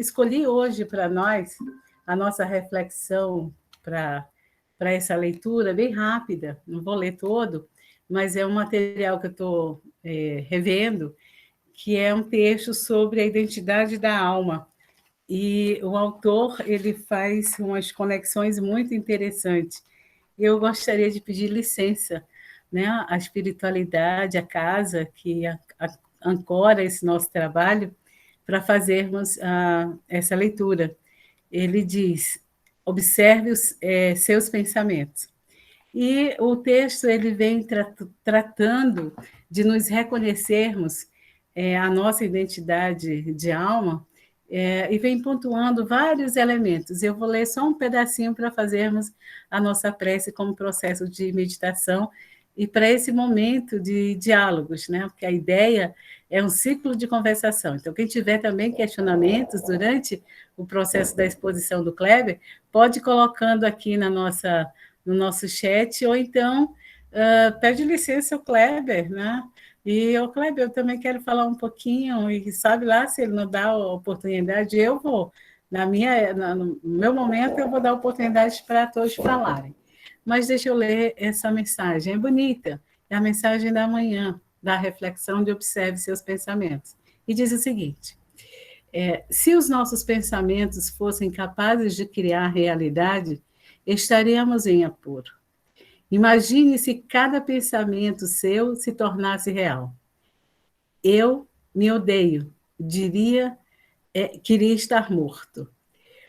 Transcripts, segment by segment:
escolhi hoje para nós a nossa reflexão para essa leitura bem rápida, não vou ler todo, mas é um material que eu estou revendo, que é um texto sobre a identidade da alma. E o autor ele faz umas conexões muito interessantes. Eu gostaria de pedir licença, né, à espiritualidade, à casa que ancora esse nosso trabalho, para fazermos essa leitura. Ele diz: observe seus pensamentos. E o texto ele vem tratando de nos reconhecermos a nossa identidade de alma, e vem pontuando vários elementos. Eu vou ler só um pedacinho para fazermos a nossa prece como processo de meditação e para esse momento de diálogos, né? Porque a ideia é um ciclo de conversação. Então, quem tiver também questionamentos durante o processo da exposição do Kleber, pode ir colocando aqui no nosso chat, ou então pede licença ao Kleber, né? E, o Kleber, eu também quero falar um pouquinho, e sabe lá, se ele não dá a oportunidade, eu vou. No meu momento, eu vou dar oportunidade para todos falarem. Mas deixa eu ler essa mensagem. É bonita. É a mensagem da manhã, da reflexão de observe seus pensamentos. E diz o seguinte: se os nossos pensamentos fossem capazes de criar realidade, estaríamos em apuro. Imagine se cada pensamento seu se tornasse real. Eu me odeio, queria estar morto.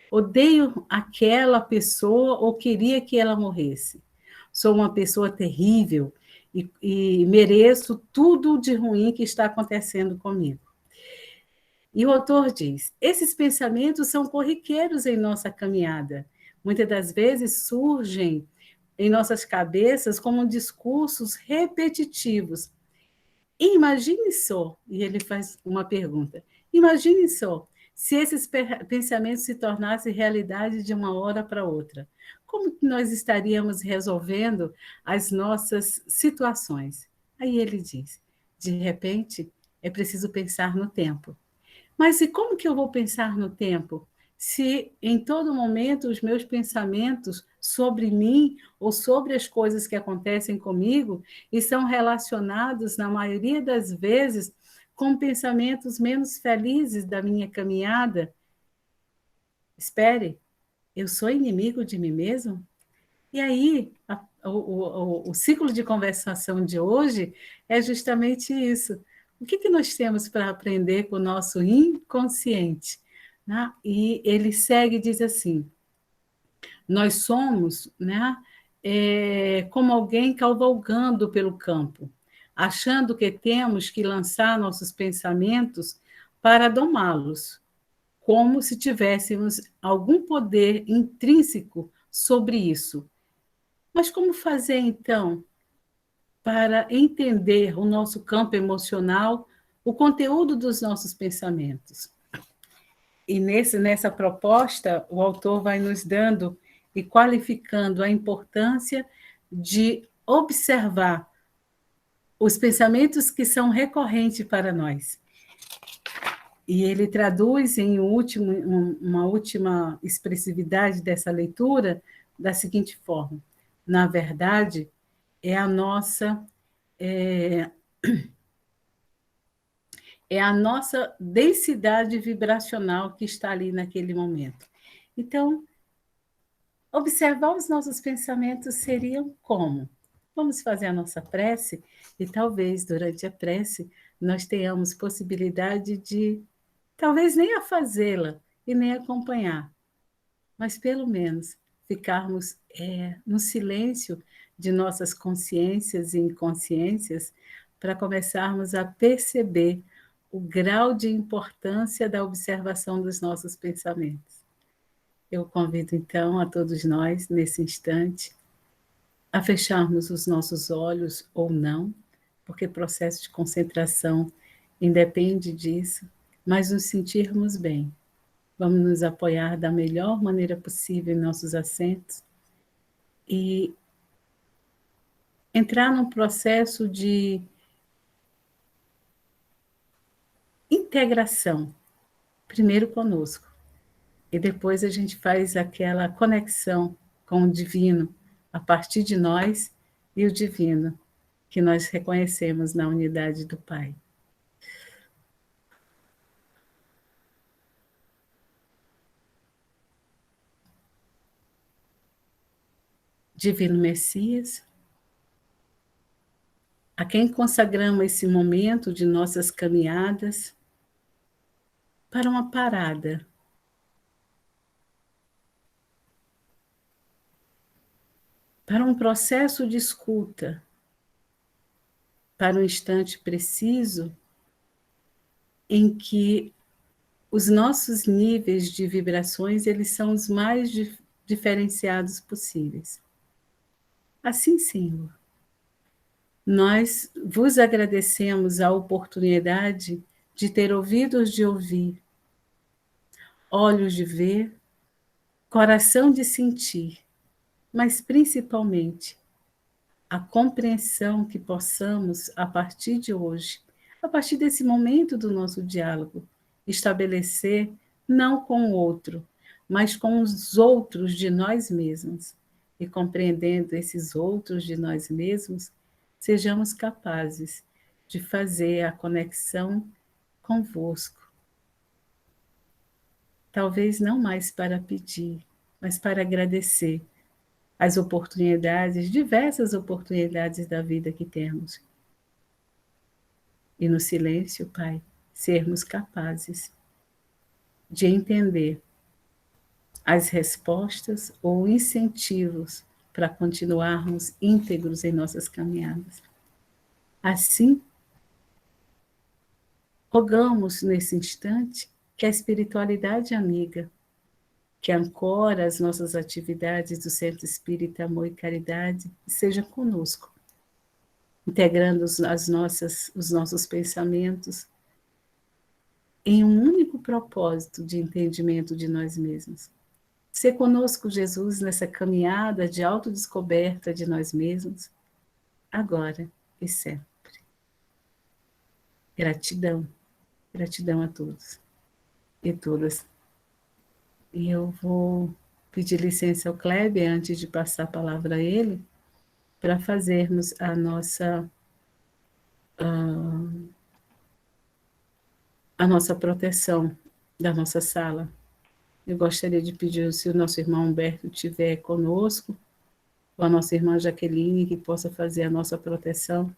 Odeio aquela pessoa ou queria que ela morresse. Sou uma pessoa terrível e mereço tudo de ruim que está acontecendo comigo. E o autor diz: esses pensamentos são corriqueiros em nossa caminhada. Muitas das vezes surgem em nossas cabeças como discursos repetitivos. Imagine só, e ele faz uma pergunta: imagine só, se esses pensamentos se tornassem realidade de uma hora para outra, como que nós estaríamos resolvendo as nossas situações? Aí ele diz: de repente, é preciso pensar no tempo. Mas e como que eu vou pensar no tempo? Se em todo momento os meus pensamentos sobre mim ou sobre as coisas que acontecem comigo estão relacionados, na maioria das vezes, com pensamentos menos felizes da minha caminhada? Espere, eu sou inimigo de mim mesmo? E aí, o ciclo de conversação de hoje é justamente isso. O que nós temos para aprender com o nosso inconsciente? Né? E ele segue e diz assim: nós somos, né, como alguém cavalgando pelo campo, achando que temos que lançar nossos pensamentos para domá-los, como se tivéssemos algum poder intrínseco sobre isso. Mas como fazer, então, para entender o nosso campo emocional, o conteúdo dos nossos pensamentos? E nessa proposta, o autor vai nos dando e qualificando a importância de observar os pensamentos que são recorrentes para nós. E ele traduz em uma última expressividade dessa leitura da seguinte forma: na verdade, é a nossa é, é a nossa densidade vibracional que está ali naquele momento. Então, observar os nossos pensamentos seriam como? Vamos fazer a nossa prece e talvez durante a prece nós tenhamos possibilidade de, talvez nem a fazê-la e nem acompanhar, mas pelo menos ficarmos no silêncio de nossas consciências e inconsciências para começarmos a perceber o grau de importância da observação dos nossos pensamentos. Eu convido, então, a todos nós, nesse instante, a fecharmos os nossos olhos ou não, porque processo de concentração independe disso, mas nos sentirmos bem. Vamos nos apoiar da melhor maneira possível em nossos assentos e entrar num processo de integração, primeiro conosco, E depois a gente faz aquela conexão com o divino, a partir de nós e o divino, que nós reconhecemos na unidade do Pai. Divino Messias, a quem consagramos esse momento de nossas caminhadas para uma parada, para um processo de escuta, para um instante preciso em que os nossos níveis de vibrações eles são os mais diferenciados possíveis. Assim, Senhor, nós vos agradecemos a oportunidade de ter ouvidos de ouvir, olhos de ver, coração de sentir, mas principalmente a compreensão que possamos, a partir de hoje, a partir desse momento do nosso diálogo, estabelecer não com o outro, mas com os outros de nós mesmos. E compreendendo esses outros de nós mesmos, sejamos capazes de fazer a conexão convosco. Talvez não mais para pedir, mas para agradecer as oportunidades, diversas oportunidades da vida que temos. E no silêncio, Pai, sermos capazes de entender as respostas ou incentivos para continuarmos íntegros em nossas caminhadas. Assim, rogamos nesse instante que a espiritualidade amiga, que ancora as nossas atividades do Centro Espírita Amor e Caridade, seja conosco, integrando os nossos pensamentos em um único propósito de entendimento de nós mesmos. Ser conosco, Jesus, nessa caminhada de autodescoberta de nós mesmos, agora e sempre. Gratidão, gratidão a todos e todas. E eu vou pedir licença ao Kleber, antes de passar a palavra a ele, para fazermos a nossa proteção da nossa sala. Eu gostaria de pedir, se o nosso irmão Humberto estiver conosco, ou a nossa irmã Jaqueline, que possa fazer a nossa proteção,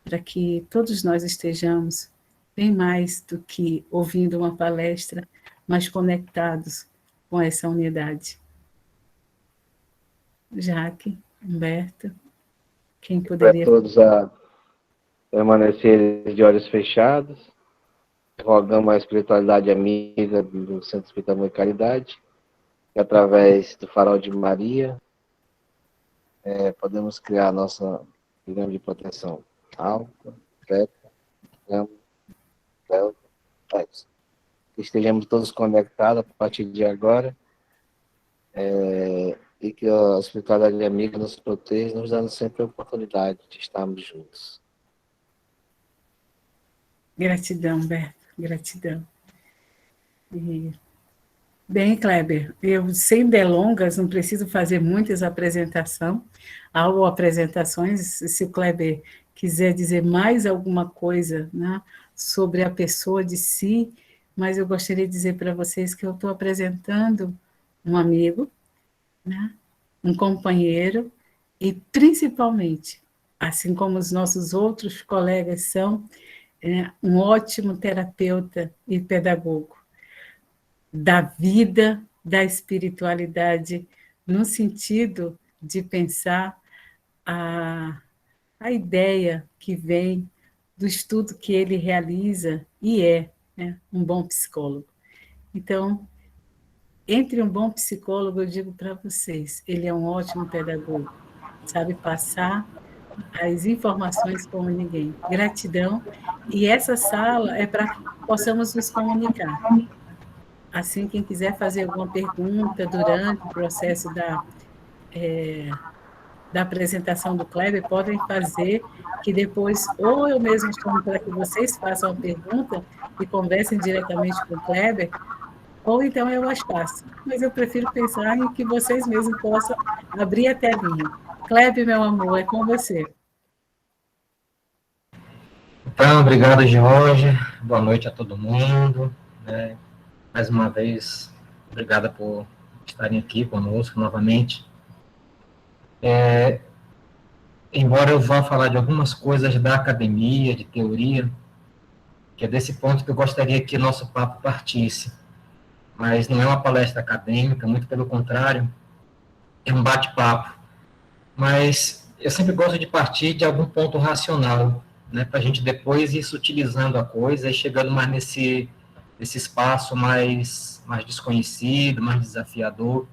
para que todos nós estejamos bem mais do que ouvindo uma palestra, mas conectados com essa unidade. Jaque, Humberto, quem poderia... Para todos a permanecerem de olhos fechados, rogamos a espiritualidade amiga do Centro Espírita Amor e Caridade, que através do Farol de Maria, podemos criar a nossa pirâmide de proteção alta, beta, gama, delta, epsilon. Que estejamos todos conectados a partir de agora, e que a espiritualidade amiga nos proteja, nos dando sempre a oportunidade de estarmos juntos. Gratidão, Humberto, gratidão. Bem, Kleber, eu sem delongas, não preciso fazer muitas apresentações, se o Kleber quiser dizer mais alguma coisa, né, sobre a pessoa de si, mas eu gostaria de dizer para vocês que eu estou apresentando um amigo, né, um companheiro, e principalmente, assim como os nossos outros colegas são, um ótimo terapeuta e pedagogo da vida, da espiritualidade, no sentido de pensar a ideia que vem do estudo que ele realiza e né, um bom psicólogo. Então, entre um bom psicólogo, eu digo para vocês, ele é um ótimo pedagogo, sabe passar as informações como ninguém. Gratidão. E essa sala é para que possamos nos comunicar. Assim, quem quiser fazer alguma pergunta durante o processo da apresentação do Kleber, podem fazer, que depois, ou eu mesmo chamo para que vocês façam a pergunta e conversem diretamente com o Kleber, ou então eu as faço. Mas eu prefiro pensar em que vocês mesmos possam abrir a telinha. Kleber, meu amor, é com você. Então, obrigado, Jorge. Boa noite a todo mundo. Né? Mais uma vez, obrigada por estarem aqui conosco novamente. Embora eu vá falar de algumas coisas da academia, de teoria, que é desse ponto que eu gostaria que nosso papo partisse. Mas não é uma palestra acadêmica, muito pelo contrário, é um bate-papo. Mas eu sempre gosto de partir de algum ponto racional, né, para a gente depois ir sutilizando a coisa e chegando mais nesse espaço mais desconhecido, mais desafiador.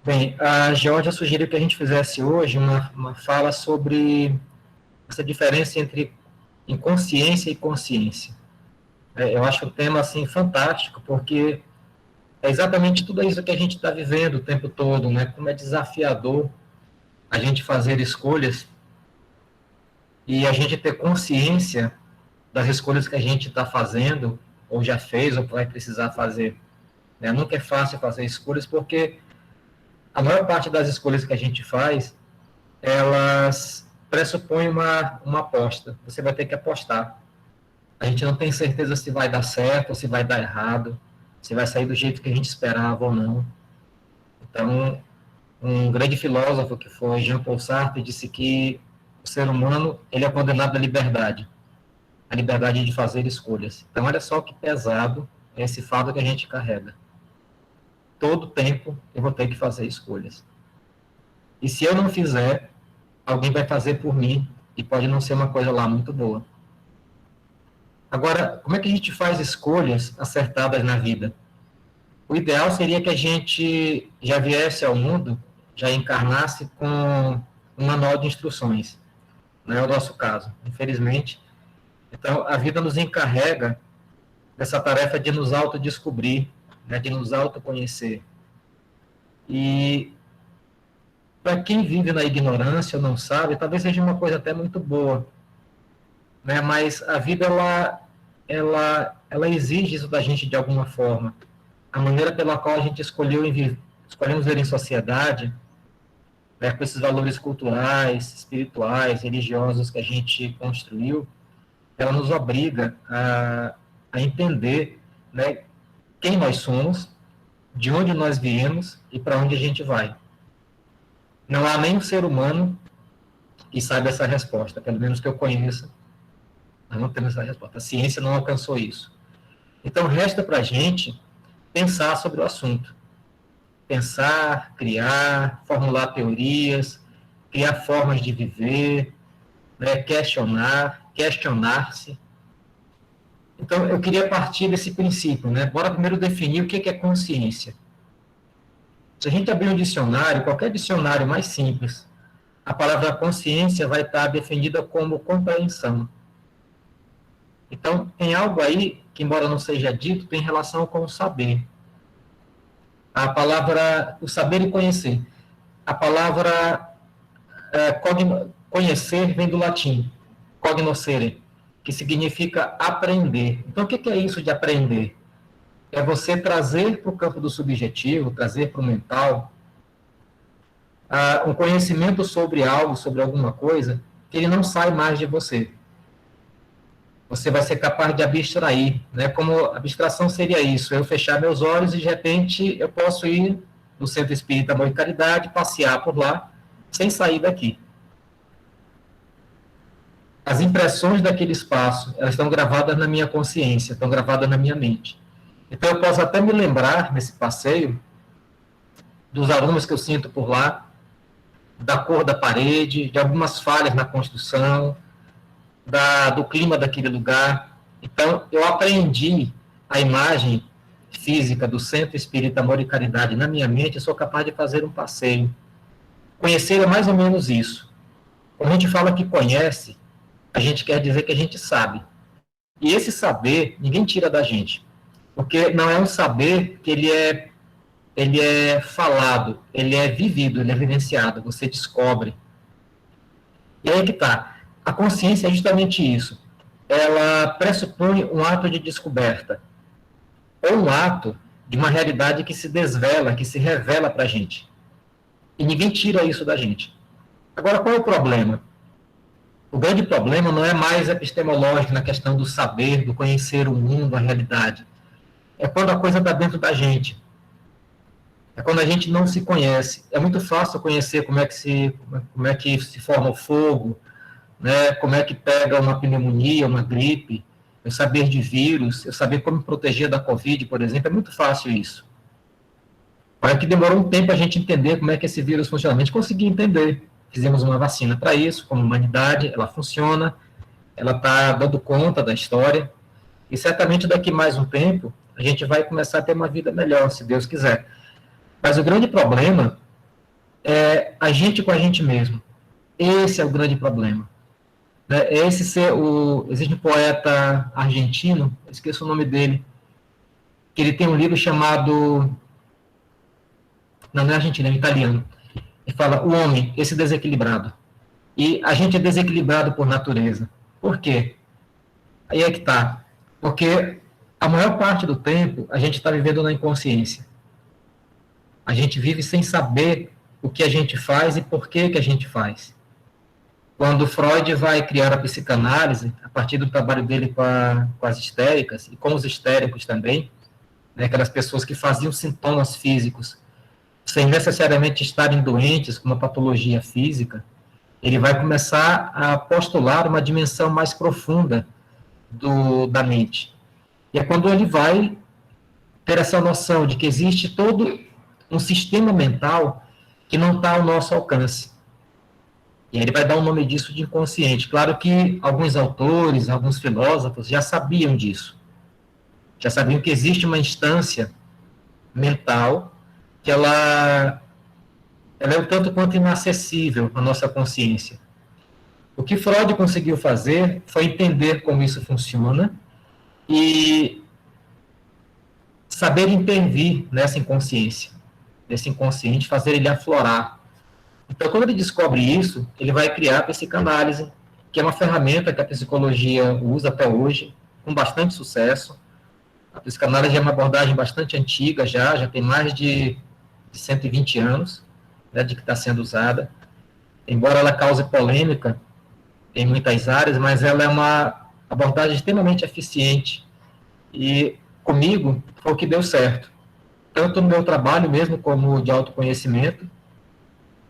Bem, a Georgia sugeriu que a gente fizesse hoje uma fala sobre essa diferença entre inconsciência e consciência. Eu acho o tema assim fantástico, porque é exatamente tudo isso que a gente está vivendo o tempo todo, né? Como é desafiador a gente fazer escolhas e a gente ter consciência das escolhas que a gente está fazendo, ou já fez, ou vai precisar fazer. Né? Nunca é fácil fazer escolhas, porque a maior parte das escolhas que a gente faz, elas pressupõem uma aposta. Você vai ter que apostar. A gente não tem certeza se vai dar certo ou se vai dar errado, se vai sair do jeito que a gente esperava ou não. Então, um grande filósofo que foi Jean Paul Sartre disse que o ser humano ele é condenado à liberdade, a liberdade de fazer escolhas. Então, olha só que pesado é esse fardo que a gente carrega. Todo tempo eu vou ter que fazer escolhas. E se eu não fizer, alguém vai fazer por mim e pode não ser uma coisa lá muito boa. Agora, como é que a gente faz escolhas acertadas na vida? O ideal seria que a gente já viesse ao mundo, já encarnasse com um manual de instruções. Não é o nosso caso, infelizmente. Então, a vida nos encarrega dessa tarefa de nos autodescobrir, né, de nos autoconhecer. E para quem vive na ignorância ou não sabe, talvez seja uma coisa até muito boa, né? Mas a vida ela exige isso da gente de alguma forma. A maneira pela qual a gente escolhemos viver em sociedade, né, com esses valores culturais, espirituais, religiosos que a gente construiu, ela nos obriga a entender, né, quem nós somos, de onde nós viemos e para onde a gente vai. Não há nenhum ser humano que saiba essa resposta, pelo menos que eu conheça. Nós não temos essa resposta. A ciência não alcançou isso. Então, resta para a gente pensar sobre o assunto. Pensar, criar, formular teorias, criar formas de viver, né, questionar-se. Então, eu queria partir desse princípio, né? Bora primeiro definir o que é consciência. Se a gente abrir um dicionário, qualquer dicionário mais simples, a palavra consciência vai estar definida como compreensão. Então, tem algo aí que, embora não seja dito, tem relação com o saber. A palavra, o saber e conhecer. A palavra conhecer vem do latim, cognoscere, que significa aprender. Então, o que é isso de aprender? É você trazer para o campo do subjetivo, trazer para o mental, um conhecimento sobre algo, sobre alguma coisa, que ele não sai mais de você. Você vai ser capaz de abstrair, né? Como abstração seria isso, eu fechar meus olhos e de repente eu posso ir no Centro Espírita Amor e Caridade, passear por lá, sem sair daqui. As impressões daquele espaço, elas estão gravadas na minha consciência, estão gravadas na minha mente. Então eu posso até me lembrar, nesse passeio, dos aromas que eu sinto por lá, da cor da parede, de algumas falhas na construção, do clima daquele lugar. Então, eu aprendi a imagem física do Centro Espírita Amor e Caridade na minha mente, eu sou capaz de fazer um passeio. Conhecer é mais ou menos isso. Quando a gente fala que conhece, a gente quer dizer que a gente sabe. E esse saber, ninguém tira da gente. Porque não é um saber que ele é falado, ele é vivido, ele é vivenciado, você descobre. E aí que está. A consciência é justamente isso. Ela pressupõe um ato de descoberta. ou um ato de uma realidade que se desvela, que se revela para a gente. E ninguém tira isso da gente. Agora, qual é o problema? O grande problema não é mais epistemológico na questão do saber, do conhecer o mundo, a realidade. É quando a coisa está dentro da gente. É quando a gente não se conhece. É muito fácil conhecer como é que se forma o fogo, né? Como é que pega uma pneumonia, uma gripe, eu saber de vírus, eu saber como me proteger da Covid, por exemplo, é muito fácil isso. Olha que demorou um tempo a gente entender como é que esse vírus funciona. A gente conseguiu entender. Fizemos uma vacina para isso, como humanidade, ela funciona, ela está dando conta da história, e certamente daqui mais um tempo a gente vai começar a ter uma vida melhor, se Deus quiser. Mas o grande problema é a gente com a gente mesmo. Esse é o grande problema. Existe um poeta argentino, esqueço o nome dele, que ele tem um livro chamado... Não é argentino, é italiano. Ele fala, o homem, esse desequilibrado. E a gente é desequilibrado por natureza. Por quê? Aí é que está. Porque a maior parte do tempo a gente está vivendo na inconsciência. A gente vive sem saber o que a gente faz e por que a gente faz. Quando Freud vai criar a psicanálise, a partir do trabalho dele com as histéricas, e com os histéricos também, né, aquelas pessoas que faziam sintomas físicos, sem necessariamente estarem doentes com uma patologia física, ele vai começar a postular uma dimensão mais profunda da mente. E é quando ele vai ter essa noção de que existe todo um sistema mental que não está ao nosso alcance. E aí ele vai dar o nome disso de inconsciente. Claro que alguns autores, alguns filósofos já sabiam disso. Já sabiam que existe uma instância mental que ela é um tanto quanto inacessível à nossa consciência. O que Freud conseguiu fazer foi entender como isso funciona e saber intervir nessa inconsciência, nesse inconsciente, fazer ele aflorar. Então, quando ele descobre isso, ele vai criar a psicanálise, que é uma ferramenta que a psicologia usa até hoje, com bastante sucesso. A psicanálise é uma abordagem bastante antiga já tem mais de 120 anos, né, de que está sendo usada. Embora ela cause polêmica em muitas áreas, mas ela é uma abordagem extremamente eficiente. E comigo foi o que deu certo. Tanto no meu trabalho mesmo, como de autoconhecimento.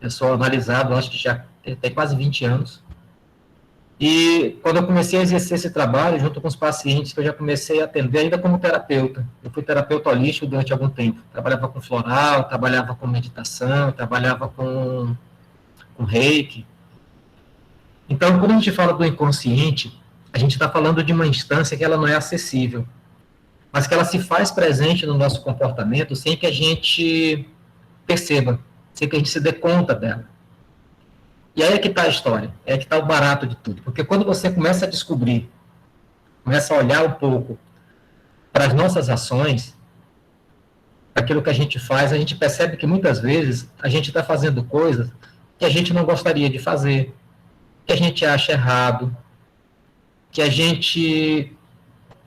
Eu sou analisado, acho que já tem quase 20 anos. E quando eu comecei a exercer esse trabalho, junto com os pacientes, que eu já comecei a atender ainda como terapeuta. Eu fui terapeuta holístico durante algum tempo. Trabalhava com floral, trabalhava com meditação, trabalhava com reiki. Então, quando a gente fala do inconsciente, a gente está falando de uma instância que ela não é acessível, mas que ela se faz presente no nosso comportamento sem que a gente perceba, sem que a gente se dê conta dela. E aí é que está a história, é que está o barato de tudo. Porque quando você começa a descobrir, começa a olhar um pouco para as nossas ações, aquilo que a gente faz, a gente percebe que muitas vezes a gente está fazendo coisas que a gente não gostaria de fazer, que a gente acha errado, que a gente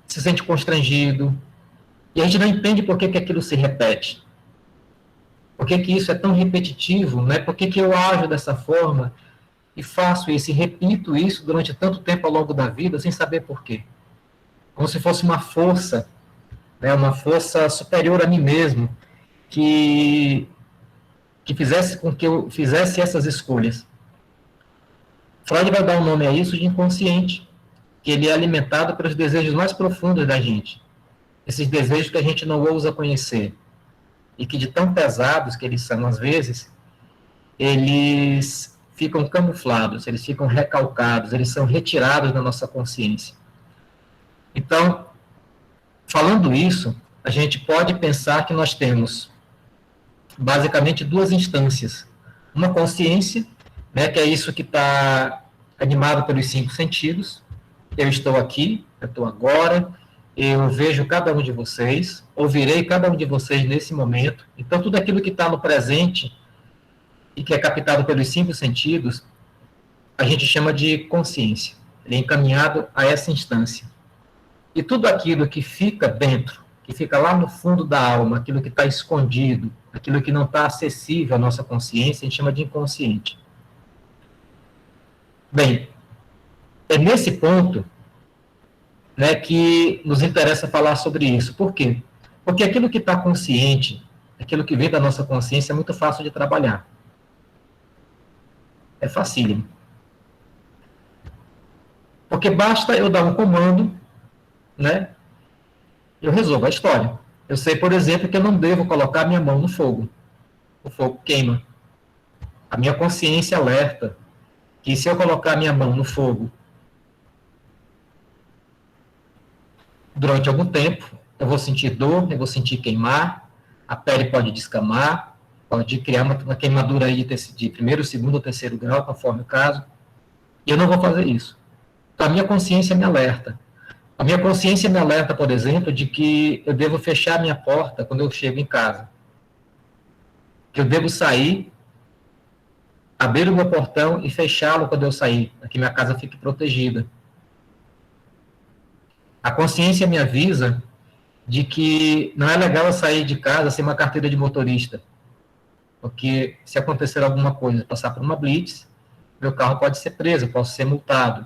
se sente constrangido, e a gente não entende por que aquilo se repete. Por que isso é tão repetitivo, né? Por que eu ajo dessa forma e faço isso e repito isso durante tanto tempo ao longo da vida sem saber por quê? Como se fosse uma força, né? Uma força superior a mim mesmo que fizesse com que eu fizesse essas escolhas. Freud vai dar um nome a isso de inconsciente, que ele é alimentado pelos desejos mais profundos da gente. Esses desejos que a gente não ousa conhecer. E que de tão pesados que eles são, às vezes, eles ficam camuflados, eles ficam recalcados, eles são retirados da nossa consciência. Então, falando isso, a gente pode pensar que nós temos, basicamente, duas instâncias. Uma consciência, né, que é isso que está animado pelos 5 sentidos. Eu estou aqui, eu estou agora, eu vejo cada um de vocês, ouvirei cada um de vocês nesse momento. Então, tudo aquilo que está no presente e que é captado pelos 5 sentidos, a gente chama de consciência. Ele é encaminhado a essa instância. E tudo aquilo que fica dentro que fica lá no fundo da alma, aquilo que está escondido, aquilo que não está acessível à nossa consciência, a gente chama de inconsciente. Bem, é nesse ponto, né, que nos interessa falar sobre isso. Por quê? Porque aquilo que está consciente, aquilo que vem da nossa consciência é muito fácil de trabalhar. É facílimo. Porque basta eu dar um comando, né, eu resolvo a história. Eu sei, por exemplo, que eu não devo colocar minha mão no fogo. O fogo queima. A minha consciência alerta que se eu colocar minha mão no fogo durante algum tempo, eu vou sentir dor, eu vou sentir queimar, a pele pode descamar, pode criar uma queimadura aí de primeiro, segundo ou terceiro grau, conforme o caso, e eu não vou fazer isso. Então, a minha consciência me alerta. A minha consciência me alerta, por exemplo, de que eu devo fechar minha porta quando eu chego em casa. Que eu devo sair, abrir o meu portão e fechá-lo quando eu sair, para que minha casa fique protegida. A consciência me avisa de que não é legal eu sair de casa sem uma carteira de motorista. Porque se acontecer alguma coisa, passar por uma blitz, meu carro pode ser preso, posso ser multado.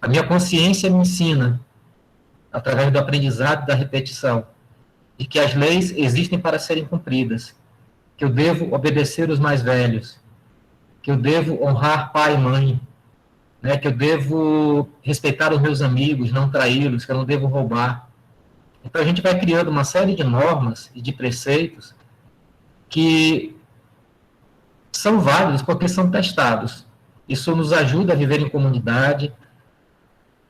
A minha consciência me ensina, através do aprendizado e da repetição, de que as leis existem para serem cumpridas, que eu devo obedecer os mais velhos, que eu devo honrar pai e mãe, né, que eu devo respeitar os meus amigos, não traí-los, que eu não devo roubar. Então a gente vai criando uma série de normas e de preceitos que são válidos porque são testados. Isso nos ajuda a viver em comunidade,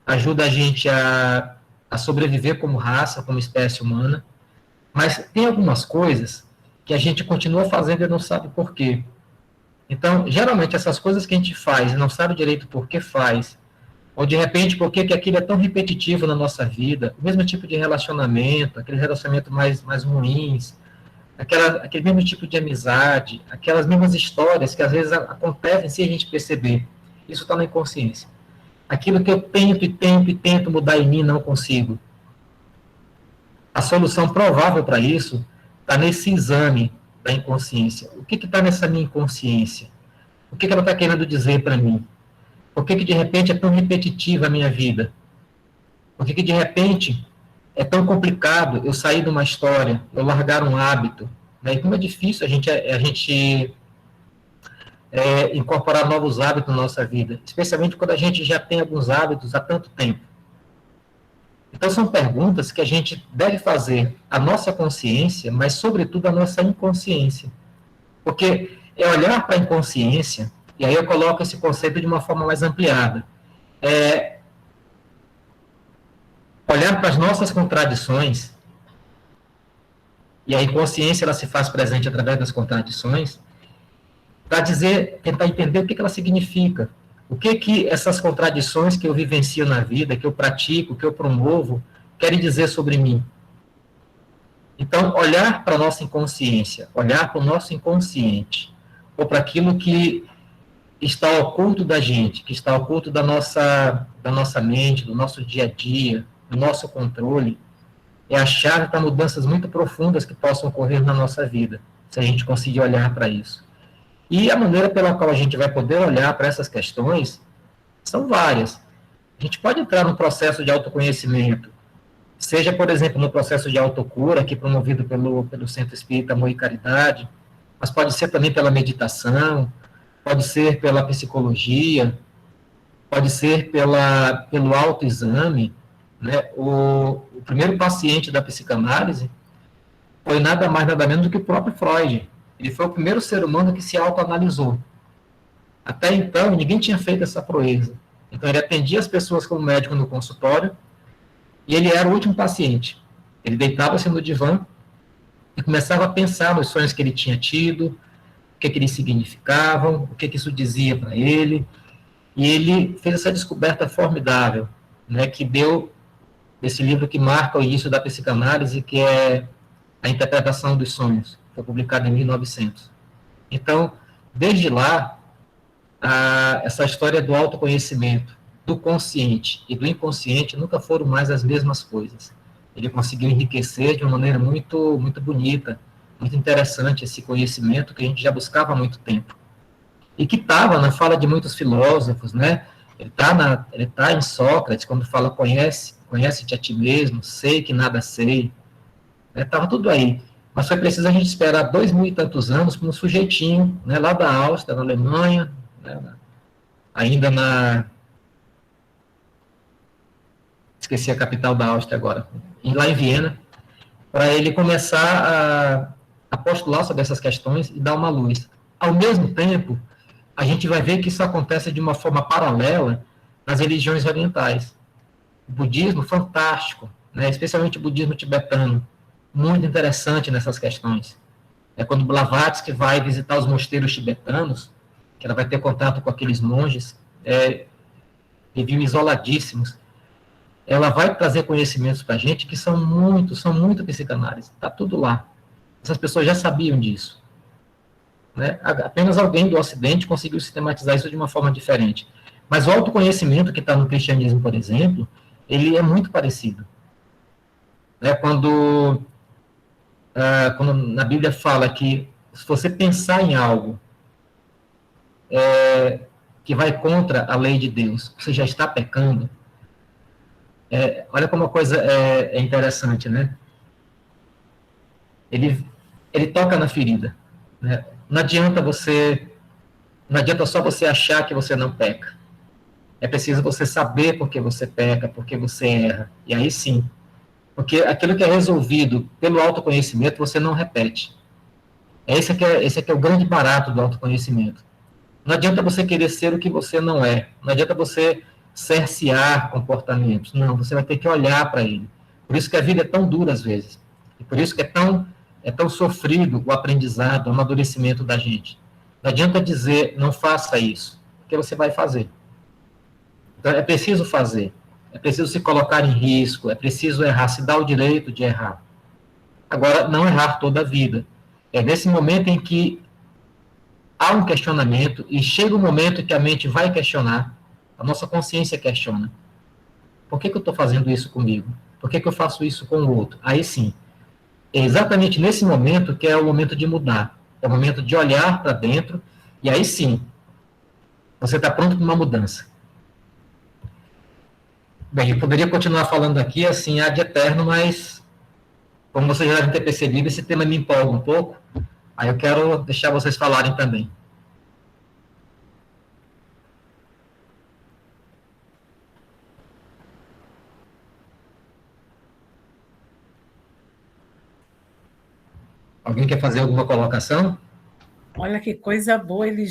ajuda a gente a sobreviver como raça, como espécie humana, mas tem algumas coisas que a gente continua fazendo e não sabe por quê. Então, geralmente, essas coisas que a gente faz e não sabe direito por que faz, ou de repente, por que aquilo é tão repetitivo na nossa vida, o mesmo tipo de relacionamento, aqueles relacionamentos mais ruins, aquele mesmo tipo de amizade, aquelas mesmas histórias que às vezes acontecem sem a gente perceber. Isso está na inconsciência. Aquilo que eu tento mudar em mim, não consigo. A solução provável para isso está nesse exame da inconsciência. O que está nessa minha inconsciência? O que ela está querendo dizer para mim? Por que de repente é tão repetitiva a minha vida? Por que de repente é tão complicado eu sair de uma história, eu largar um hábito? Né? E como é difícil a gente incorporar novos hábitos na nossa vida, especialmente quando a gente já tem alguns hábitos há tanto tempo. Então, são perguntas que a gente deve fazer à nossa consciência, mas, sobretudo, à nossa inconsciência. Porque é olhar para a inconsciência, e aí eu coloco esse conceito de uma forma mais ampliada. Olhar para as nossas contradições, e a inconsciência ela se faz presente através das contradições, para tentar entender o que ela significa. O que essas contradições que eu vivencio na vida, que eu pratico, que eu promovo, querem dizer sobre mim. Então, olhar para a nossa inconsciência, olhar para o nosso inconsciente, ou para aquilo que está oculto da gente, que está oculto da nossa mente, do nosso dia a dia, do nosso controle, é a chave para mudanças muito profundas que possam ocorrer na nossa vida, se a gente conseguir olhar para isso. E a maneira pela qual a gente vai poder olhar para essas questões são várias. A gente pode entrar no processo de autoconhecimento, seja, por exemplo, no processo de autocura, aqui promovido pelo Centro Espírita Amor e Caridade, mas pode ser também pela meditação, pode ser pela psicologia, pode ser pelo autoexame. Né? O primeiro paciente da psicanálise foi nada mais, nada menos do que o próprio Freud. Ele foi o primeiro ser humano que se autoanalisou. Até então, ninguém tinha feito essa proeza. Então, ele atendia as pessoas como médico no consultório e ele era o último paciente. Ele deitava-se no divã e começava a pensar nos sonhos que ele tinha tido, o que eles significavam, o que isso dizia para ele. E ele fez essa descoberta formidável, né, que deu esse livro que marca o início da psicanálise, que é A Interpretação dos Sonhos. Foi publicado em 1900. Então, desde lá, essa história do autoconhecimento, do consciente e do inconsciente nunca foram mais as mesmas coisas. ele conseguiu enriquecer de uma maneira muito, muito bonita, muito interessante esse conhecimento que a gente já buscava há muito tempo. E que estava na fala de muitos filósofos, né? Ele tá em Sócrates, quando fala conhece-te a ti mesmo, sei que nada sei. Estava tudo aí. Mas foi preciso a gente esperar 2000 e tantos anos para um sujeitinho, né, lá da Áustria, na Alemanha, né, ainda na... Esqueci a capital da Áustria agora. Lá em Viena, para ele começar a postular sobre essas questões e dar uma luz. Ao mesmo tempo, a gente vai ver que isso acontece de uma forma paralela nas religiões orientais. O budismo, fantástico, né? Especialmente o budismo tibetano, muito interessante nessas questões. É quando Blavatsky vai visitar os mosteiros tibetanos, que ela vai ter contato com aqueles monges, viviam isoladíssimos, ela vai trazer conhecimentos para a gente que são muito psicanálise. Está tudo lá. Essas pessoas já sabiam disso. Né? Apenas alguém do Ocidente conseguiu sistematizar isso de uma forma diferente. Mas o autoconhecimento que está no cristianismo, por exemplo, ele é muito parecido. Né? Quando na Bíblia fala que se você pensar em algo que vai contra a lei de Deus, você já está pecando. Olha como a coisa é interessante, né? Ele toca na ferida. Né? Não adianta só você achar que você não peca. É preciso você saber por que você peca, por que você erra. E aí sim. Porque aquilo que é resolvido pelo autoconhecimento, você não repete. Esse aqui é o grande barato do autoconhecimento. Não adianta você querer ser o que você não é. Não adianta você cercear comportamentos. Não, você vai ter que olhar para ele. Por isso que a vida é tão dura às vezes. E por isso que é tão sofrido o aprendizado, o amadurecimento da gente. Não adianta dizer, não faça isso, porque você vai fazer. Então, é preciso fazer. É preciso se colocar em risco. É preciso errar, se dar o direito de errar. Agora, não errar toda a vida. É nesse momento em que há um questionamento e chega um momento em que a mente vai questionar, a nossa consciência questiona. Por que eu estou fazendo isso comigo? Por que eu faço isso com o outro? Aí sim, é exatamente nesse momento que é o momento de mudar. É o momento de olhar para dentro e aí sim, você está pronto para uma mudança. Bem, eu poderia continuar falando aqui assim, ad eterno, mas como vocês já devem ter percebido, esse tema me empolga um pouco. Aí eu quero deixar vocês falarem também. Alguém quer fazer alguma colocação? Olha que coisa boa, ele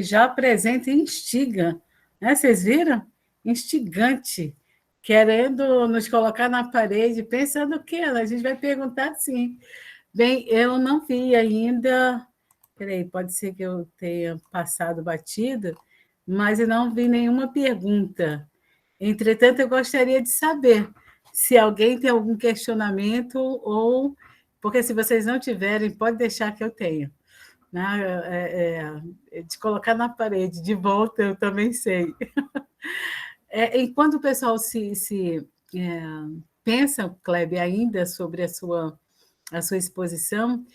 já apresenta e instiga, né? Vocês viram? Instigante, querendo nos colocar na parede, pensando o quê? A gente vai perguntar sim. Bem, eu não vi ainda, peraí, pode ser que eu tenha passado batida, mas eu não vi nenhuma pergunta. Entretanto, eu gostaria de saber se alguém tem algum questionamento ou... Porque se vocês não tiverem, pode deixar que eu tenha. Né? De colocar na parede, de volta, eu também sei. Enquanto o pessoal pensa, Kleber, ainda sobre a sua exposição,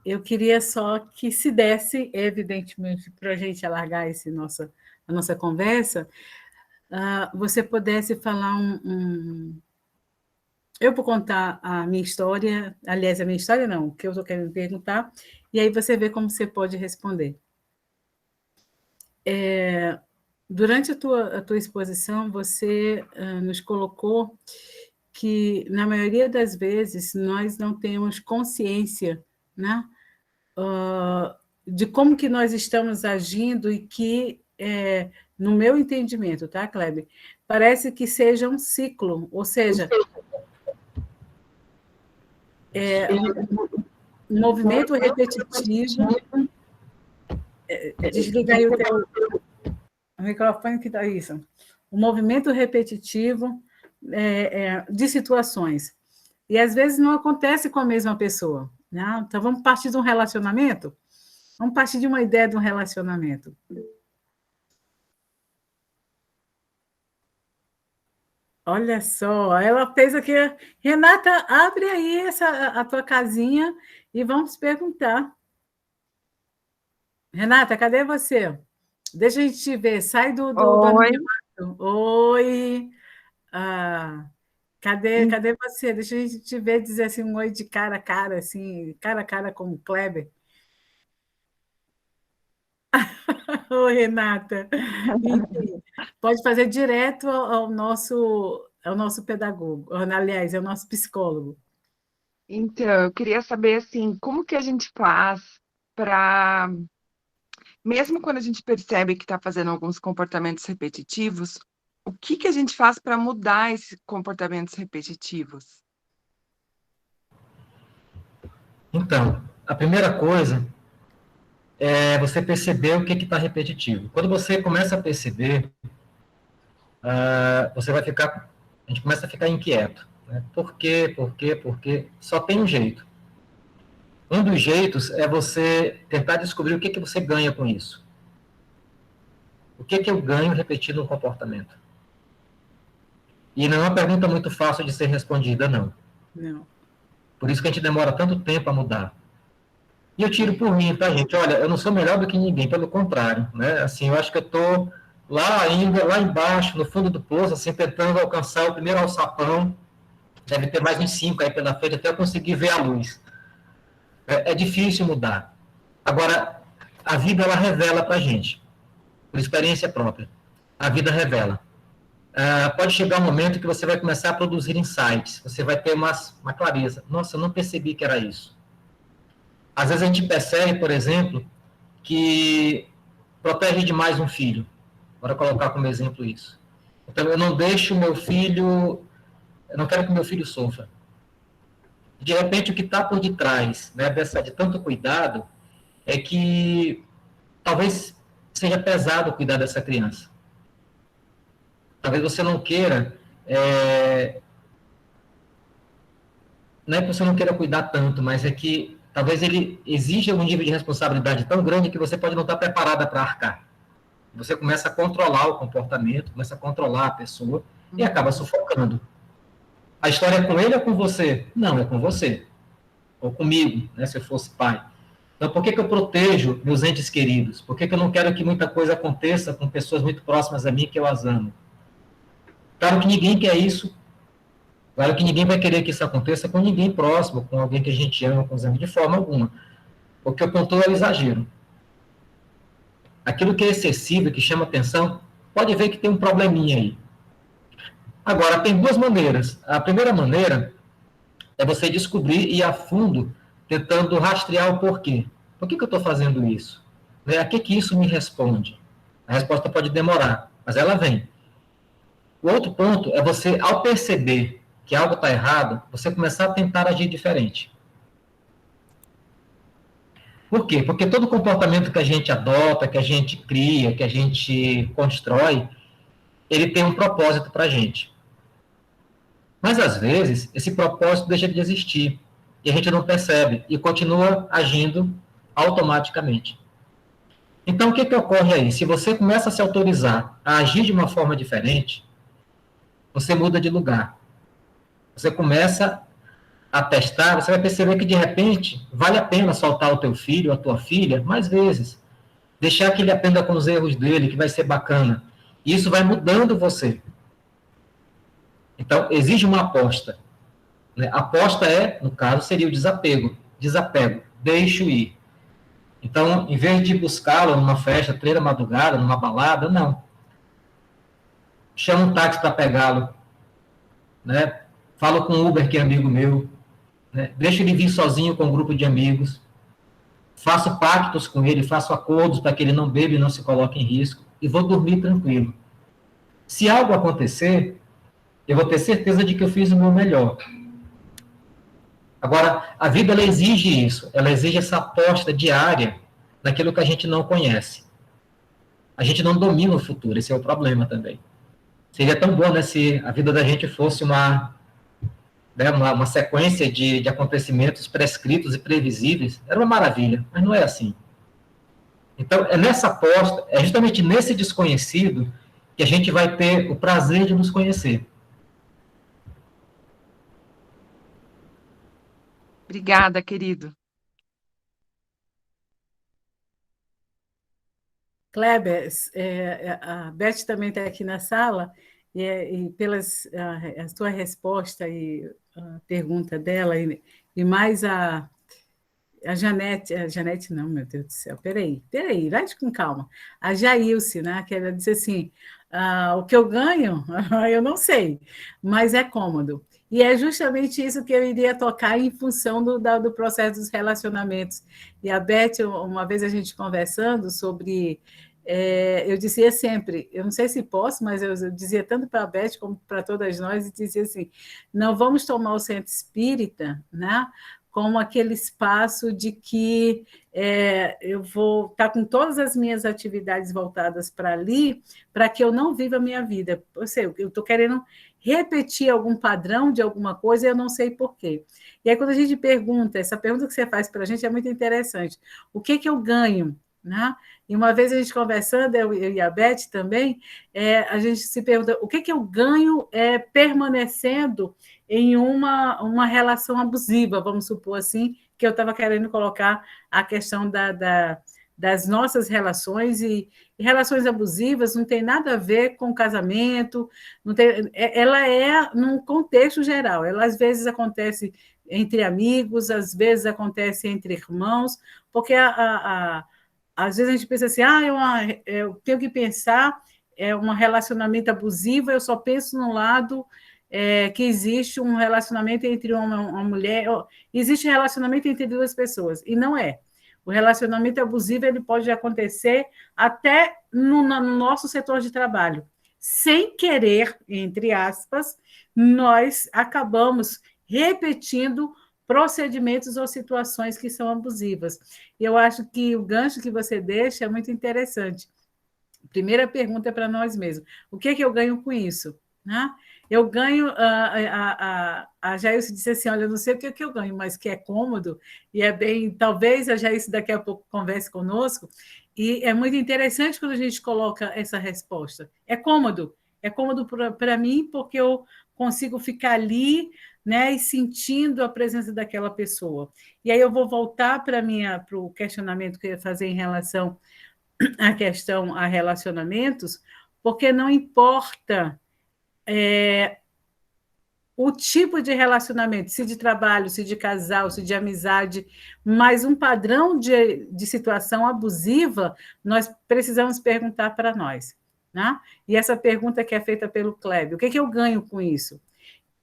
eu queria só que se desse, evidentemente, para a gente alargar a nossa conversa, você pudesse falar eu vou contar a minha história, aliás, a minha história não, o que eu estou querendo perguntar, e aí você vê como você pode responder. Durante a tua exposição, você nos colocou que, na maioria das vezes, nós não temos consciência, né, de como que nós estamos agindo e que, no meu entendimento, tá, Kleber? Parece que seja um ciclo, ou seja, um movimento repetitivo. Desliga aí o microfone que dá isso. Um movimento repetitivo de situações. E às vezes não acontece com a mesma pessoa. Né? Então vamos partir de um relacionamento? Vamos partir de uma ideia de um relacionamento. Olha só, ela fez aqui. Renata, abre aí a tua casinha e vamos perguntar. Renata, cadê você? Deixa a gente te ver. Sai do Oi. anonimato. Oi. Ah, cadê você? Deixa a gente te ver dizer assim um oi de cara a cara, assim, cara a cara como o Kleber. Oi, Renata. Enfim, pode fazer direto ao nosso pedagogo. Aliás, é o nosso psicólogo. Então, eu queria saber assim, como que a gente faz para, mesmo quando a gente percebe que está fazendo alguns comportamentos repetitivos, o que que a gente faz para mudar esses comportamentos repetitivos? Então, a primeira coisa é você perceber o que está repetitivo. Quando você começa a perceber, você vai ficar, a gente começa a ficar inquieto. Né? Por quê? Por quê? Por quê? Só tem um jeito. Um dos jeitos é você tentar descobrir o que, que você ganha com isso. O que, que eu ganho repetindo um comportamento? E não é uma pergunta muito fácil de ser respondida, não. Não. Por isso que a gente demora tanto tempo a mudar. E eu tiro por mim, tá, gente? Olha, eu não sou melhor do que ninguém, pelo contrário, né? Assim, eu acho que eu estou lá ainda, lá embaixo, no fundo do poço, assim, tentando alcançar o primeiro alçapão. Deve ter mais uns 5 aí pela frente, até eu conseguir ver a luz. É difícil mudar. Agora, a vida, ela revela pra gente, por experiência própria. A vida revela. Pode chegar um momento que você vai começar a produzir insights, você vai ter uma clareza. Nossa, eu não percebi que era isso. Às vezes a gente percebe, por exemplo, que protege demais um filho. Bora colocar como exemplo isso. Então, eu não deixo meu filho, eu não quero que meu filho sofra. De repente, o que está por detrás, né, de tanto cuidado, é que talvez seja pesado cuidar dessa criança. Talvez você não queira, não é que você não queira cuidar tanto, mas é que talvez ele exija um nível de responsabilidade tão grande que você pode não estar preparada para arcar. Você começa a controlar o comportamento, começa a controlar a pessoa e acaba sufocando. A história é com ele ou com você? Não, é com você. Ou comigo, né, se eu fosse pai. Então, por que eu protejo meus entes queridos? Por que eu não quero que muita coisa aconteça com pessoas muito próximas a mim que eu as amo? Claro que ninguém quer isso. Claro que ninguém vai querer que isso aconteça com ninguém próximo, com alguém que a gente ama, com os amigos, de forma alguma. O que eu pontuo é o exagero. Aquilo que é excessivo, que chama atenção, pode ver que tem um probleminha aí. Agora, tem duas maneiras. A primeira maneira é você descobrir e ir a fundo, tentando rastrear o porquê. Por que eu estou fazendo isso? A que isso me responde? A resposta pode demorar, mas ela vem. O outro ponto é você, ao perceber que algo está errado, você começar a tentar agir diferente. Por quê? Porque todo comportamento que a gente adota, que a gente cria, que a gente constrói, ele tem um propósito para a gente. Mas, às vezes, esse propósito deixa de existir, e a gente não percebe, e continua agindo automaticamente. Então, o que ocorre aí? Se você começa a se autorizar a agir de uma forma diferente, você muda de lugar. Você começa a testar, você vai perceber que, de repente, vale a pena soltar o teu filho, a tua filha, mais vezes. Deixar que ele aprenda com os erros dele, que vai ser bacana. E isso vai mudando você. Então, exige uma aposta. Né? Aposta no caso, seria o desapego. Desapego, deixo ir. Então, em vez de buscá-lo numa festa, 3 da madrugada, numa balada, não. Chama um táxi para pegá-lo. Né? Falo com o Uber, que é amigo meu. Né? Deixo ele vir sozinho com um grupo de amigos. Faço pactos com ele, faço acordos para que ele não beba e não se coloque em risco. E vou dormir tranquilo. Se algo acontecer, eu vou ter certeza de que eu fiz o meu melhor. Agora, a vida, ela exige isso. Ela exige essa aposta diária naquilo que a gente não conhece. A gente não domina o futuro, esse é o problema também. Seria tão bom, né, se a vida da gente fosse uma sequência de acontecimentos prescritos e previsíveis. Era uma maravilha, mas não é assim. Então, é nessa aposta, é justamente nesse desconhecido que a gente vai ter o prazer de nos conhecer. Obrigada, querido. Kleber, a Beth também está aqui na sala, e pelas a sua resposta e a pergunta dela, e mais a Janete não, meu Deus do céu, peraí, vai com calma. A Jailce, né, que ela disse assim, o que eu ganho, eu não sei, mas é cômodo. E é justamente isso que eu iria tocar em função do processo dos relacionamentos. E a Beth, uma vez a gente conversando sobre... eu dizia sempre, eu não sei se posso, mas eu dizia tanto para a Beth como para todas nós, e dizia assim, não vamos tomar o centro espírita, né, como aquele espaço de que eu vou estar com todas as minhas atividades voltadas para ali, para que eu não viva a minha vida. Eu estou querendo repetir algum padrão de alguma coisa e eu não sei por quê. E aí, quando a gente pergunta, essa pergunta que você faz para a gente é muito interessante. O que eu ganho? Né? E uma vez a gente conversando, eu e a Beth também, a gente se pergunta o que eu ganho permanecendo em uma relação abusiva, vamos supor assim, que eu estava querendo colocar a questão das nossas relações, e relações abusivas não tem nada a ver com casamento, não tem, ela é num contexto geral, ela às vezes acontece entre amigos, às vezes acontece entre irmãos, porque às vezes a gente pensa assim, eu tenho que pensar um relacionamento abusivo, eu só penso no lado que existe um relacionamento entre uma mulher, existe relacionamento entre duas pessoas, e não é. O relacionamento abusivo ele pode acontecer até no nosso setor de trabalho. Sem querer, entre aspas, nós acabamos repetindo procedimentos ou situações que são abusivas. E eu acho que o gancho que você deixa é muito interessante. Primeira pergunta é para nós mesmos. O que eu ganho com isso? Né? Eu ganho... A Jailce disse assim, olha, eu não sei o que eu ganho, mas que é cômodo, e é bem... Talvez a Jailce daqui a pouco converse conosco, e é muito interessante quando a gente coloca essa resposta. É cômodo para mim, porque eu consigo ficar ali, né, e sentindo a presença daquela pessoa. E aí eu vou voltar para o questionamento que eu ia fazer em relação à questão a relacionamentos, porque não importa o tipo de relacionamento, se de trabalho, se de casal, se de amizade, mas um padrão de situação abusiva, nós precisamos perguntar para nós. Né? E essa pergunta que é feita pelo Kleber, o que eu ganho com isso?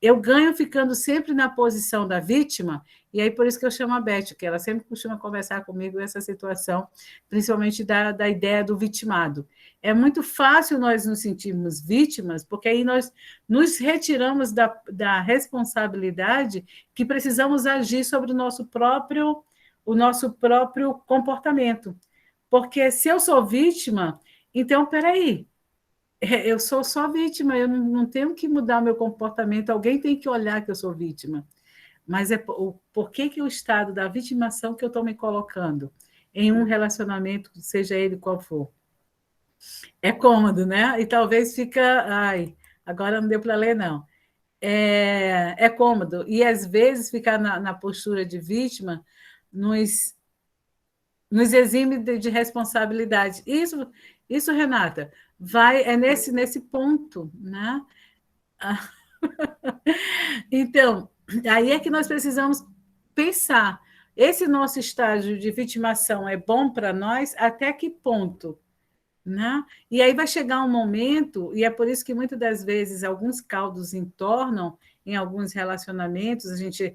Eu ganho ficando sempre na posição da vítima, e aí por isso que eu chamo a Beth, que ela sempre costuma conversar comigo essa situação, principalmente da ideia do vitimado. É muito fácil nós nos sentirmos vítimas, porque aí nós nos retiramos da responsabilidade que precisamos agir sobre o nosso próprio comportamento. Porque se eu sou vítima, então, peraí, eu sou só vítima, eu não tenho que mudar o meu comportamento, alguém tem que olhar que eu sou vítima. Mas por que o estado da vitimação que eu estou me colocando em um relacionamento, seja ele qual for? É cômodo, né? E talvez fica... agora não deu para ler, não. É cômodo. E, às vezes, ficar na postura de vítima nos exime de responsabilidade. Isso, Renata, é nesse ponto, né? Então, aí é que nós precisamos pensar, esse nosso estágio de vitimação é bom para nós? Até que ponto? Né? E aí vai chegar um momento, e é por isso que muitas das vezes alguns caldos entornam em alguns relacionamentos, a gente,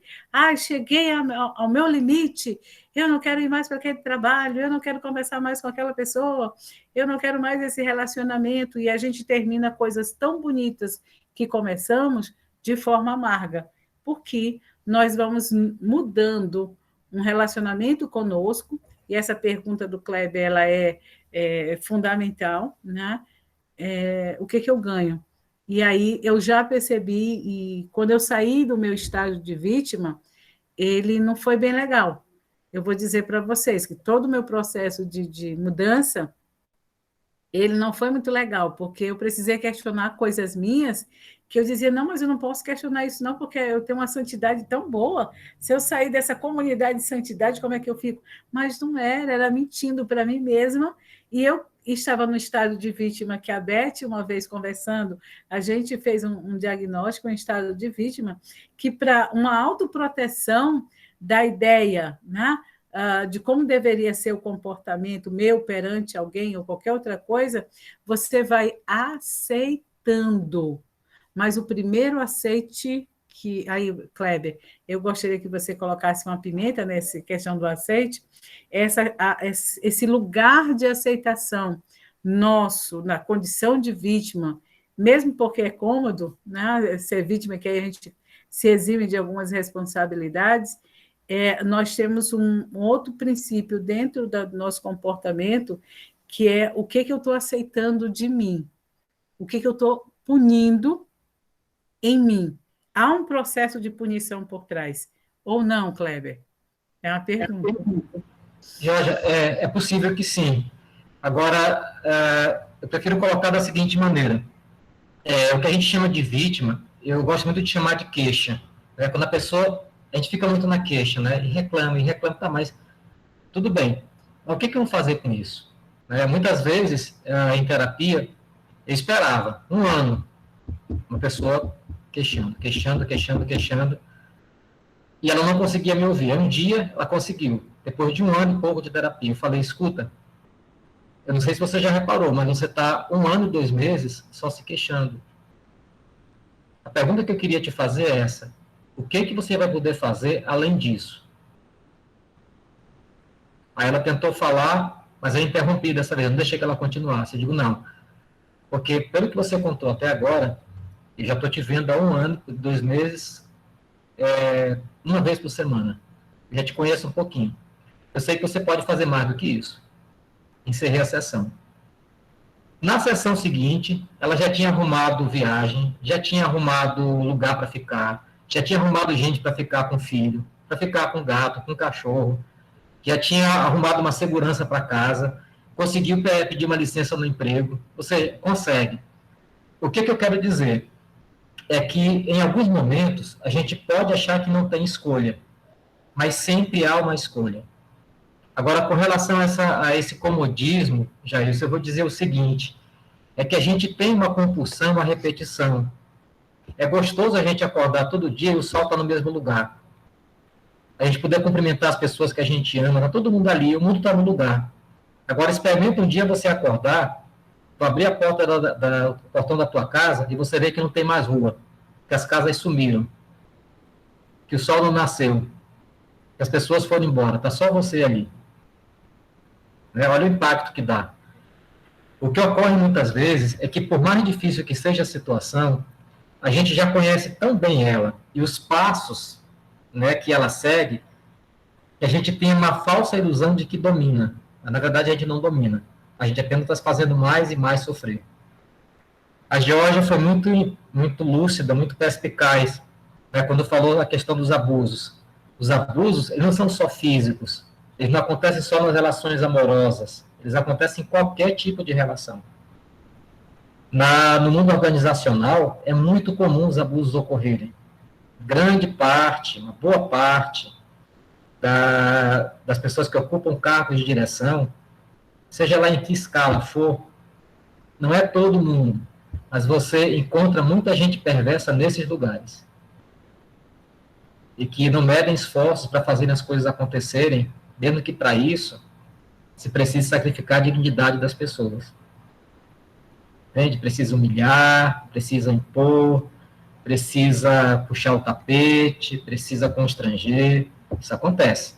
cheguei ao meu limite, eu não quero ir mais para aquele trabalho, eu não quero conversar mais com aquela pessoa, eu não quero mais esse relacionamento, e a gente termina coisas tão bonitas que começamos de forma amarga, porque nós vamos mudando um relacionamento conosco, e essa pergunta do Kleber, ela é fundamental, né? O que eu ganho? E aí eu já percebi, e quando eu saí do meu estágio de vítima, ele não foi bem legal. Eu vou dizer para vocês que todo o meu processo de mudança, ele não foi muito legal, porque eu precisei questionar coisas minhas que eu dizia, não, mas eu não posso questionar isso não, porque eu tenho uma santidade tão boa. Se eu sair dessa comunidade de santidade, como é que eu fico? Mas não era mentindo para mim mesma, e eu estava no estado de vítima que a Beth, uma vez conversando, a gente fez um diagnóstico em estado de vítima, que para uma autoproteção da ideia, né? De como deveria ser o comportamento meu perante alguém ou qualquer outra coisa, você vai aceitando. Mas o primeiro aceite que... Aí, Kleber, eu gostaria que você colocasse uma pimenta nessa questão do aceite, esse lugar de aceitação nosso, na condição de vítima, mesmo porque é cômodo, né, ser vítima, que aí a gente se exime de algumas responsabilidades, nós temos um outro princípio dentro do nosso comportamento, que é o que eu estou aceitando de mim, o que eu estou punindo em mim. Há um processo de punição por trás, ou não, Kleber? É uma pergunta. Georgia, é possível que sim. Agora, eu prefiro colocar da seguinte maneira. O que a gente chama de vítima, eu gosto muito de chamar de queixa. Quando a gente fica muito na queixa, né? E reclama, tá, mas tudo bem. Mas o que eu vou fazer com isso? Muitas vezes, em terapia, eu esperava 1 ano, uma pessoa queixando, e ela não conseguia me ouvir. Um dia, ela conseguiu. Depois de 1 ano e pouco de terapia, eu falei, escuta, eu não sei se você já reparou, mas você está 1 ano e 2 meses só se queixando. A pergunta que eu queria te fazer é essa. O que você vai poder fazer além disso? Aí ela tentou falar, mas eu interrompi dessa vez, não deixei que ela continuasse. Eu digo, não. Porque, pelo que você contou até agora, eu já estou te vendo há 1 ano, 2 meses, 1 vez por semana. Eu já te conheço um pouquinho. Eu sei que você pode fazer mais do que isso. Encerrei a sessão. Na sessão seguinte, ela já tinha arrumado viagem, já tinha arrumado lugar para ficar, já tinha arrumado gente para ficar com o filho, para ficar com o gato, com o cachorro, já tinha arrumado uma segurança para casa, conseguiu pedir uma licença no emprego. Você consegue. O que eu quero dizer é que, em alguns momentos, a gente pode achar que não tem escolha, mas sempre há uma escolha. Agora, com relação a esse comodismo, Jair, eu vou dizer o seguinte, é que a gente tem uma compulsão, uma repetição. É gostoso a gente acordar todo dia e o sol está no mesmo lugar. A gente poder cumprimentar as pessoas que a gente ama, está todo mundo ali, o mundo está no lugar. Agora, experimenta um dia você acordar, tu abrir a porta do portão da tua casa e você vê que não tem mais rua, que as casas sumiram, que o sol não nasceu, que as pessoas foram embora, está só você ali. Olha o impacto que dá. O que ocorre muitas vezes é que, por mais difícil que seja a situação, a gente já conhece tão bem ela e os passos, que ela segue, que a gente tem uma falsa ilusão de que domina. Mas, na verdade, a gente não domina. A gente apenas está fazendo mais e mais sofrer. A Georgia foi muito, muito lúcida, muito perspicaz, quando falou a questão dos abusos. Os abusos, eles não são só físicos. Eles não acontecem só nas relações amorosas. Eles acontecem em qualquer tipo de relação. No mundo organizacional, é muito comum os abusos ocorrerem. Grande parte, uma boa parte das pessoas que ocupam cargos de direção, seja lá em que escala for, não é todo mundo, mas você encontra muita gente perversa nesses lugares. E que não medem esforços para fazer as coisas acontecerem, mesmo que para isso se precise sacrificar a dignidade das pessoas. Entende? Precisa humilhar, precisa impor, precisa puxar o tapete, precisa constranger. Isso acontece.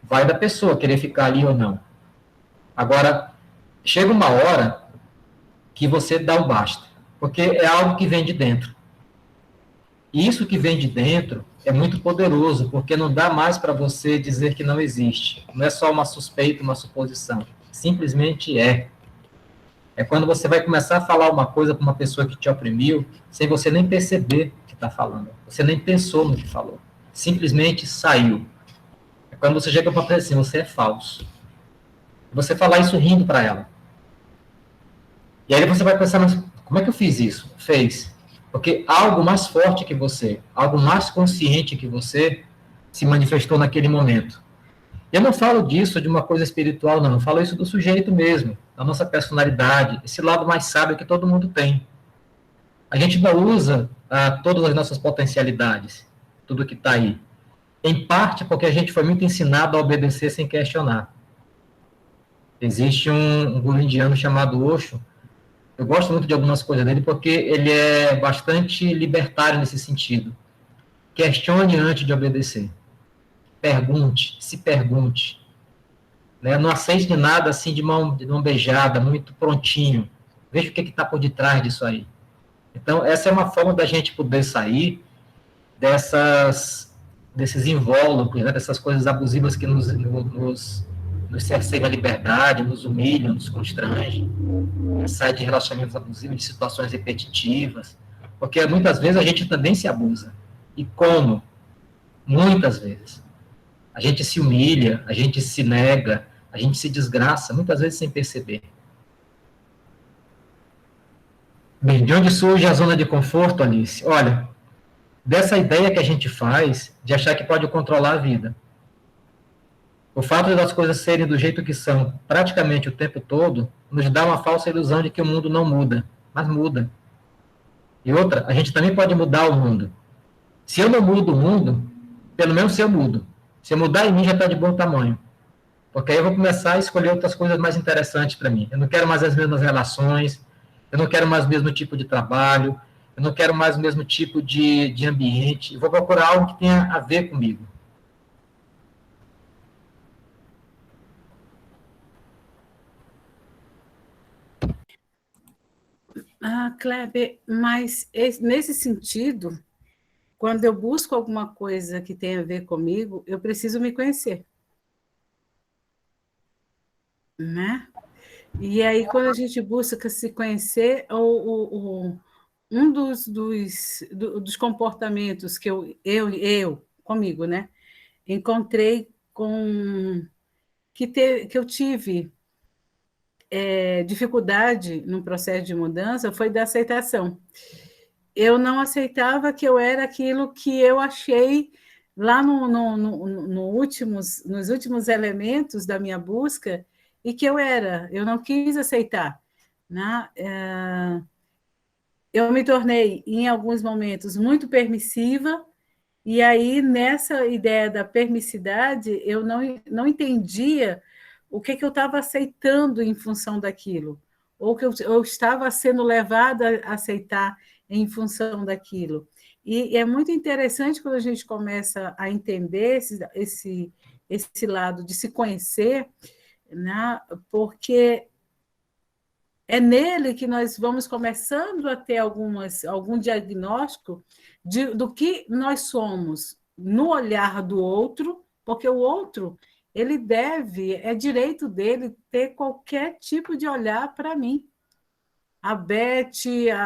Vai da pessoa querer ficar ali ou não. Agora, chega uma hora que você dá o basta, porque é algo que vem de dentro. E isso que vem de dentro é muito poderoso, porque não dá mais para você dizer que não existe. Não é só uma suspeita, uma suposição. Simplesmente é. É quando você vai começar a falar uma coisa para uma pessoa que te oprimiu, sem você nem perceber o que está falando. Você nem pensou no que falou. Simplesmente saiu. É quando você chega para uma pessoa assim, você é falso. Você falar isso rindo para ela. E aí você vai pensar, mas como é que eu fiz isso? Fez. Porque algo mais forte que você, algo mais consciente que você, se manifestou naquele momento. Eu não falo disso de uma coisa espiritual, não. Eu falo isso do sujeito mesmo, da nossa personalidade, esse lado mais sábio que todo mundo tem. A gente não usa todas as nossas potencialidades, tudo que está aí. Em parte porque a gente foi muito ensinado a obedecer sem questionar. Existe um guru indiano chamado Osho. Eu gosto muito de algumas coisas dele porque ele é bastante libertário nesse sentido. Questione antes de obedecer. Pergunte, se pergunte. Né? Não aceite nada assim de mão beijada, muito prontinho. Veja o que está por detrás disso aí. Então, essa é uma forma da gente poder sair desses invólucros, né? Dessas coisas abusivas que nos cerceiam a liberdade, nos humilham, nos constrangem. Sai de relacionamentos abusivos, de situações repetitivas. Porque muitas vezes a gente também se abusa. E como? Muitas vezes. A gente se humilha, a gente se nega, a gente se desgraça, muitas vezes sem perceber. Bem, de onde surge a zona de conforto, Alice? Olha, dessa ideia que a gente faz de achar que pode controlar a vida. O fato das coisas serem do jeito que são praticamente o tempo todo nos dá uma falsa ilusão de que o mundo não muda, mas muda. E outra, a gente também pode mudar o mundo. Se eu não mudo o mundo, pelo menos se eu mudo. Se eu mudar em mim, já está de bom tamanho. Porque aí eu vou começar a escolher outras coisas mais interessantes para mim. Eu não quero mais as mesmas relações, eu não quero mais o mesmo tipo de trabalho, eu não quero mais o mesmo tipo de ambiente. Eu vou procurar algo que tenha a ver comigo. Kleber, mas nesse sentido, quando eu busco alguma coisa que tem a ver comigo, eu preciso me conhecer, né? E aí, quando a gente busca se conhecer, um dos comportamentos que eu comigo, né, encontrei que eu tive dificuldade no processo de mudança foi da aceitação. Eu não aceitava que eu era aquilo que eu achei lá nos últimos elementos da minha busca e que eu era. Eu não quis aceitar, né? Eu me tornei, em alguns momentos, muito permissiva, e aí, nessa ideia da permissividade, eu não entendia o que eu estava aceitando em função daquilo, ou que eu estava sendo levada a aceitar em função daquilo. E é muito interessante quando a gente começa a entender esse lado de se conhecer, né? Porque é nele que nós vamos começando a ter algum diagnóstico do que nós somos no olhar do outro, porque o outro, é direito dele ter qualquer tipo de olhar para mim. A Beth,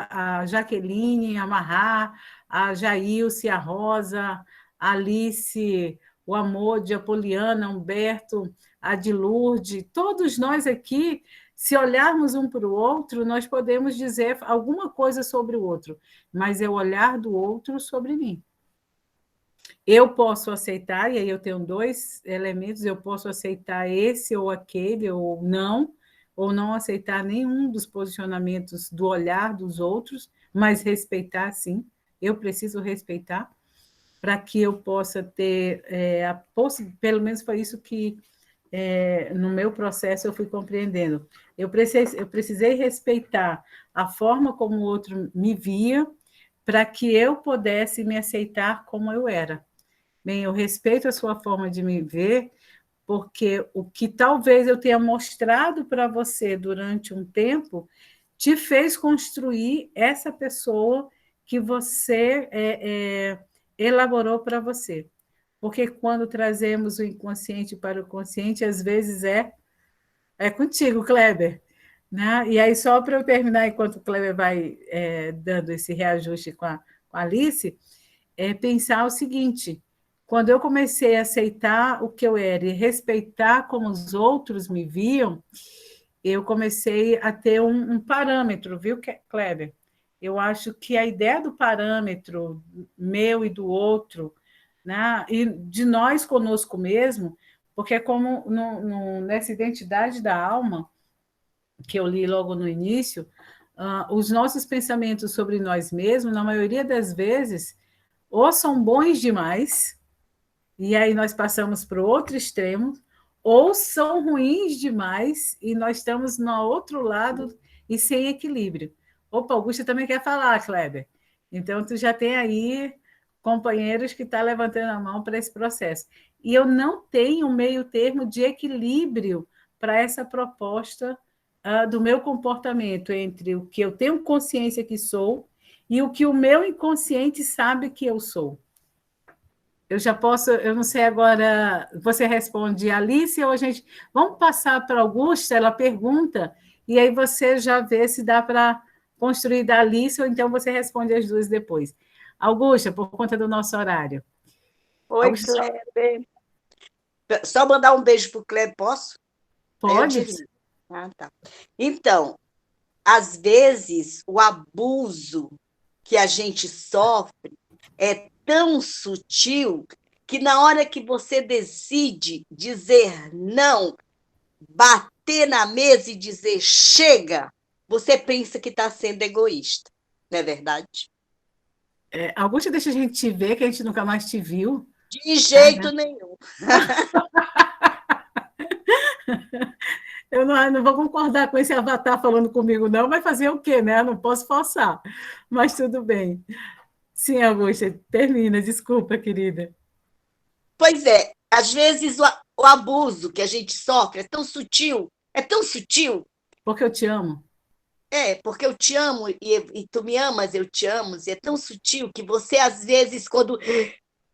a Jaqueline, a Marra, a Jailce, a Rosa, a Alice, o Amor, a Poliana, Humberto, a de Lourdes, todos nós aqui, se olharmos um para o outro, nós podemos dizer alguma coisa sobre o outro, mas é o olhar do outro sobre mim. Eu posso aceitar, e aí eu tenho dois elementos, eu posso aceitar esse ou aquele, ou não aceitar nenhum dos posicionamentos do olhar dos outros, mas respeitar, sim, eu preciso respeitar, para que eu possa ter pelo menos foi isso que no meu processo eu fui compreendendo. Eu precisei respeitar a forma como o outro me via, para que eu pudesse me aceitar como eu era. Bem, eu respeito a sua forma de me ver, porque o que talvez eu tenha mostrado para você durante um tempo te fez construir essa pessoa que você elaborou para você. Porque quando trazemos o inconsciente para o consciente, às vezes é contigo, Kleber. Né? E aí, só para eu terminar, enquanto o Kleber vai dando esse reajuste com a Alice, pensar o seguinte: quando eu comecei a aceitar o que eu era e respeitar como os outros me viam, eu comecei a ter um parâmetro, viu, Kleber? Eu acho que a ideia do parâmetro meu e do outro, né, e de nós conosco mesmo, porque é como nessa identidade da alma, que eu li logo no início, os nossos pensamentos sobre nós mesmos, na maioria das vezes, ou são bons demais, e aí nós passamos para o outro extremo, ou são ruins demais e nós estamos no outro lado e sem equilíbrio. Opa, Augusta também quer falar, Kleber. Então, tu já tem aí companheiros que estão levantando a mão para esse processo. E eu não tenho um meio termo de equilíbrio para essa proposta do meu comportamento entre o que eu tenho consciência que sou e o que o meu inconsciente sabe que eu sou. Eu já posso, eu não sei agora, você responde, Alice, ou a gente. Vamos passar para a Augusta, ela pergunta, e aí você já vê se dá para construir da Alice, ou então você responde as duas depois. Augusta, por conta do nosso horário. Oi, Augusta, Kleber. Só mandar um beijo para o Kleber, posso? Aí eu pode? desligo. Ah, tá. Então, às vezes, o abuso que a gente sofre é tão sutil que na hora que você decide dizer não, bater na mesa e dizer chega, você pensa que está sendo egoísta, não é verdade? Augusta, deixa a gente te ver, que a gente nunca mais te viu. De jeito nenhum. Eu não vou concordar com esse avatar falando comigo, não. Vai fazer o quê, né? Eu não posso forçar, mas tudo bem. Sim, Augusta, termina. Desculpa, querida. Pois é, às vezes o abuso que a gente sofre é tão sutil. Porque eu te amo. Porque eu te amo e tu me amas, eu te amo, e é tão sutil que você, às vezes, quando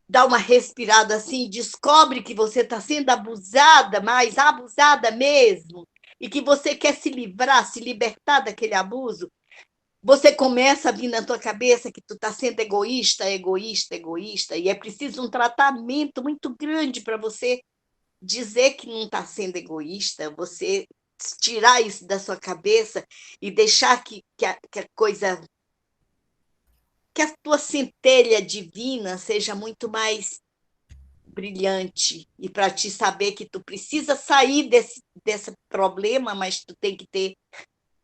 dá uma respirada assim, descobre que você está sendo abusada, mas abusada mesmo, e que você quer se livrar, se libertar daquele abuso, você começa a vir na tua cabeça que tu está sendo egoísta, egoísta, egoísta, e é preciso um tratamento muito grande para você dizer que não está sendo egoísta, você tirar isso da sua cabeça e deixar que a coisa, que a tua centelha divina seja muito mais brilhante e para te saber que tu precisa sair desse problema, mas tu tem que ter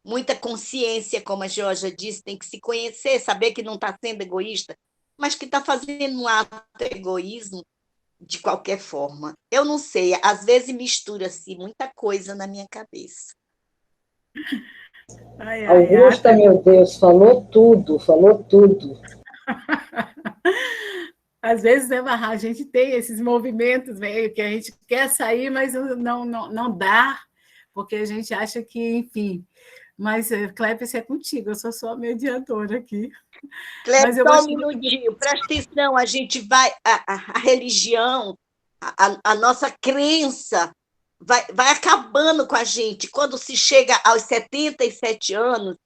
muita consciência, como a Georgia disse, tem que se conhecer, saber que não está sendo egoísta, mas que está fazendo um ato de egoísmo de qualquer forma. Eu não sei, às vezes mistura-se muita coisa na minha cabeça. Augusta, meu Deus, falou tudo, falou tudo. Às vezes, né, Marra, a gente tem esses movimentos meio que a gente quer sair, mas não dá, porque a gente acha que, enfim. Mas, Kleber, isso é contigo, eu sou só a mediadora aqui. Kleber, só um minutinho, presta atenção, a gente vai, a religião, a nossa crença vai acabando com a gente. Quando se chega aos 77 anos,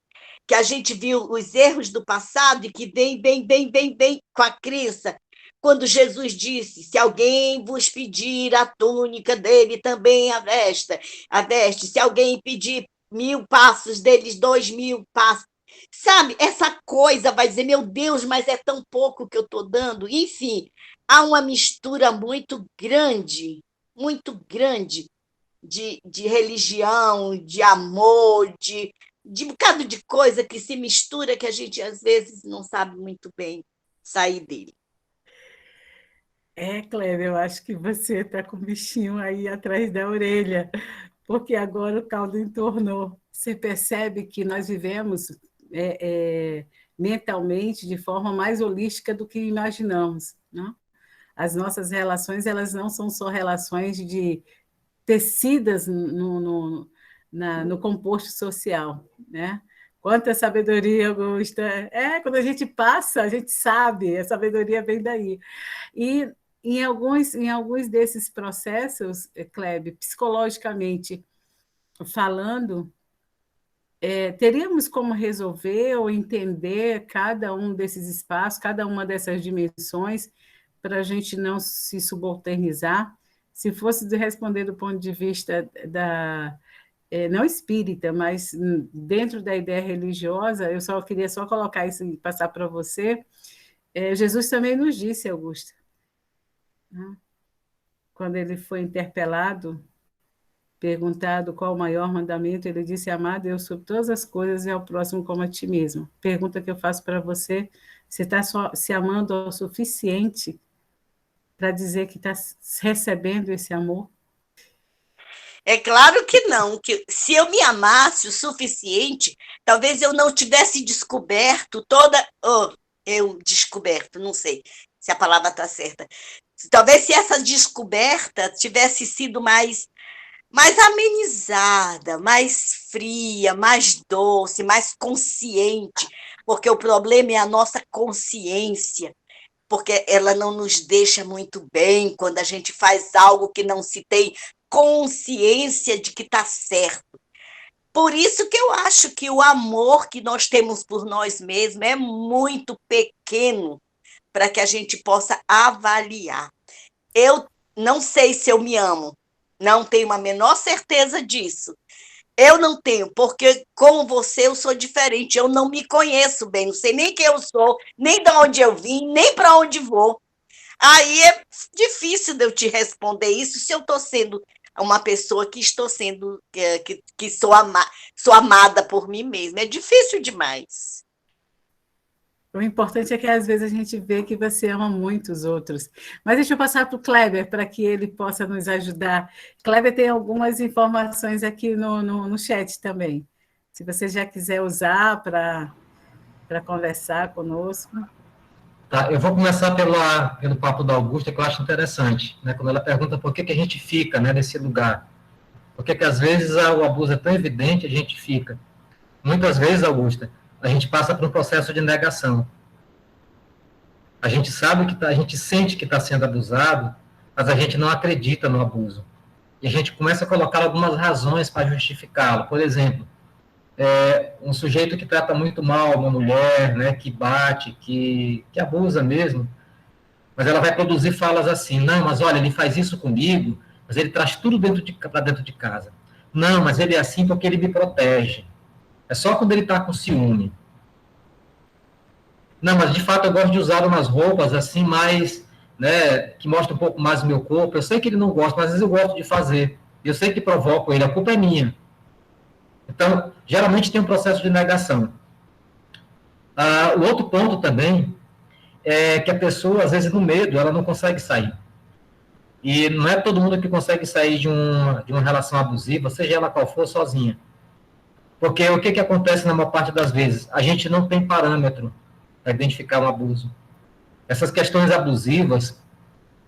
que a gente viu os erros do passado e que vem com a crença. Quando Jesus disse, se alguém vos pedir a túnica dele, também a veste. Se alguém pedir 1000 passos, deles 2000 passos. Sabe, essa coisa vai dizer, meu Deus, mas é tão pouco que eu estou dando. Enfim, há uma mistura muito grande de religião, de amor, de um bocado de coisa que se mistura que a gente, às vezes, não sabe muito bem sair dele. Kleber, eu acho que você está com o bichinho aí atrás da orelha, porque agora o caldo entornou. Você percebe que nós vivemos mentalmente de forma mais holística do que imaginamos, né? As nossas relações, elas não são só relações de tecidas no composto social, né? Quanta sabedoria, Augusta! Quando a gente passa, a gente sabe, a sabedoria vem daí. E em alguns desses processos, Kleber, psicologicamente falando, teríamos como resolver ou entender cada um desses espaços, cada uma dessas dimensões, para a gente não se subalternizar. Se fosse de responder do ponto de vista não espírita, mas dentro da ideia religiosa, eu só queria só colocar isso e passar para você. Jesus também nos disse, Augusta, né? Quando ele foi interpelado, perguntado qual o maior mandamento, ele disse: amar a Deus sobre todas as coisas e ao próximo como a ti mesmo. Pergunta que eu faço para você: você está se amando o suficiente para dizer que está recebendo esse amor? É claro que não, que se eu me amasse o suficiente, talvez eu não tivesse descoberto descoberto, não sei se a palavra está certa. Talvez se essa descoberta tivesse sido mais amenizada, mais fria, mais doce, mais consciente, porque o problema é a nossa consciência, porque ela não nos deixa muito bem quando a gente faz algo que não se tem consciência de que está certo. Por isso que eu acho que o amor que nós temos por nós mesmos é muito pequeno para que a gente possa avaliar. Eu não sei se eu me amo, não tenho a menor certeza disso. Eu não tenho, porque como você, eu sou diferente, eu não me conheço bem, não sei nem quem eu sou, nem de onde eu vim, nem para onde vou. Aí é difícil de eu te responder isso se eu estou sendo uma pessoa que estou sendo, que sou amada por mim mesma. É difícil demais. O importante é que às vezes a gente vê que você ama muito os outros. Mas deixa eu passar para o Kleber, para que ele possa nos ajudar. Kleber tem algumas informações aqui no chat também. Se você já quiser usar para conversar conosco. Tá, eu vou começar pelo papo da Augusta, que eu acho interessante, né? Quando ela pergunta por que a gente fica, né, nesse lugar. Por que às vezes o abuso é tão evidente, a gente fica. Muitas vezes, Augusta, a gente passa por um processo de negação. A gente sabe a gente sente que está sendo abusado, mas a gente não acredita no abuso. E a gente começa a colocar algumas razões para justificá-lo. Por exemplo, um sujeito que trata muito mal uma mulher, né, que bate, que abusa mesmo, mas ela vai produzir falas assim: não, mas olha, ele faz isso comigo, mas ele traz tudo para dentro de casa. Não, mas ele é assim porque ele me protege. É só quando ele está com ciúme. Não, mas de fato eu gosto de usar umas roupas assim mais, né, que mostram um pouco mais o meu corpo. Eu sei que ele não gosta, mas às vezes eu gosto de fazer. Eu sei que provoco ele, a culpa é minha. Então, geralmente tem um processo de negação. O outro ponto também é que a pessoa, às vezes, no medo, ela não consegue sair. E não é todo mundo que consegue sair de uma relação abusiva, seja ela qual for, sozinha. Porque o que acontece na maior parte das vezes? A gente não tem parâmetro para identificar um abuso. Essas questões abusivas,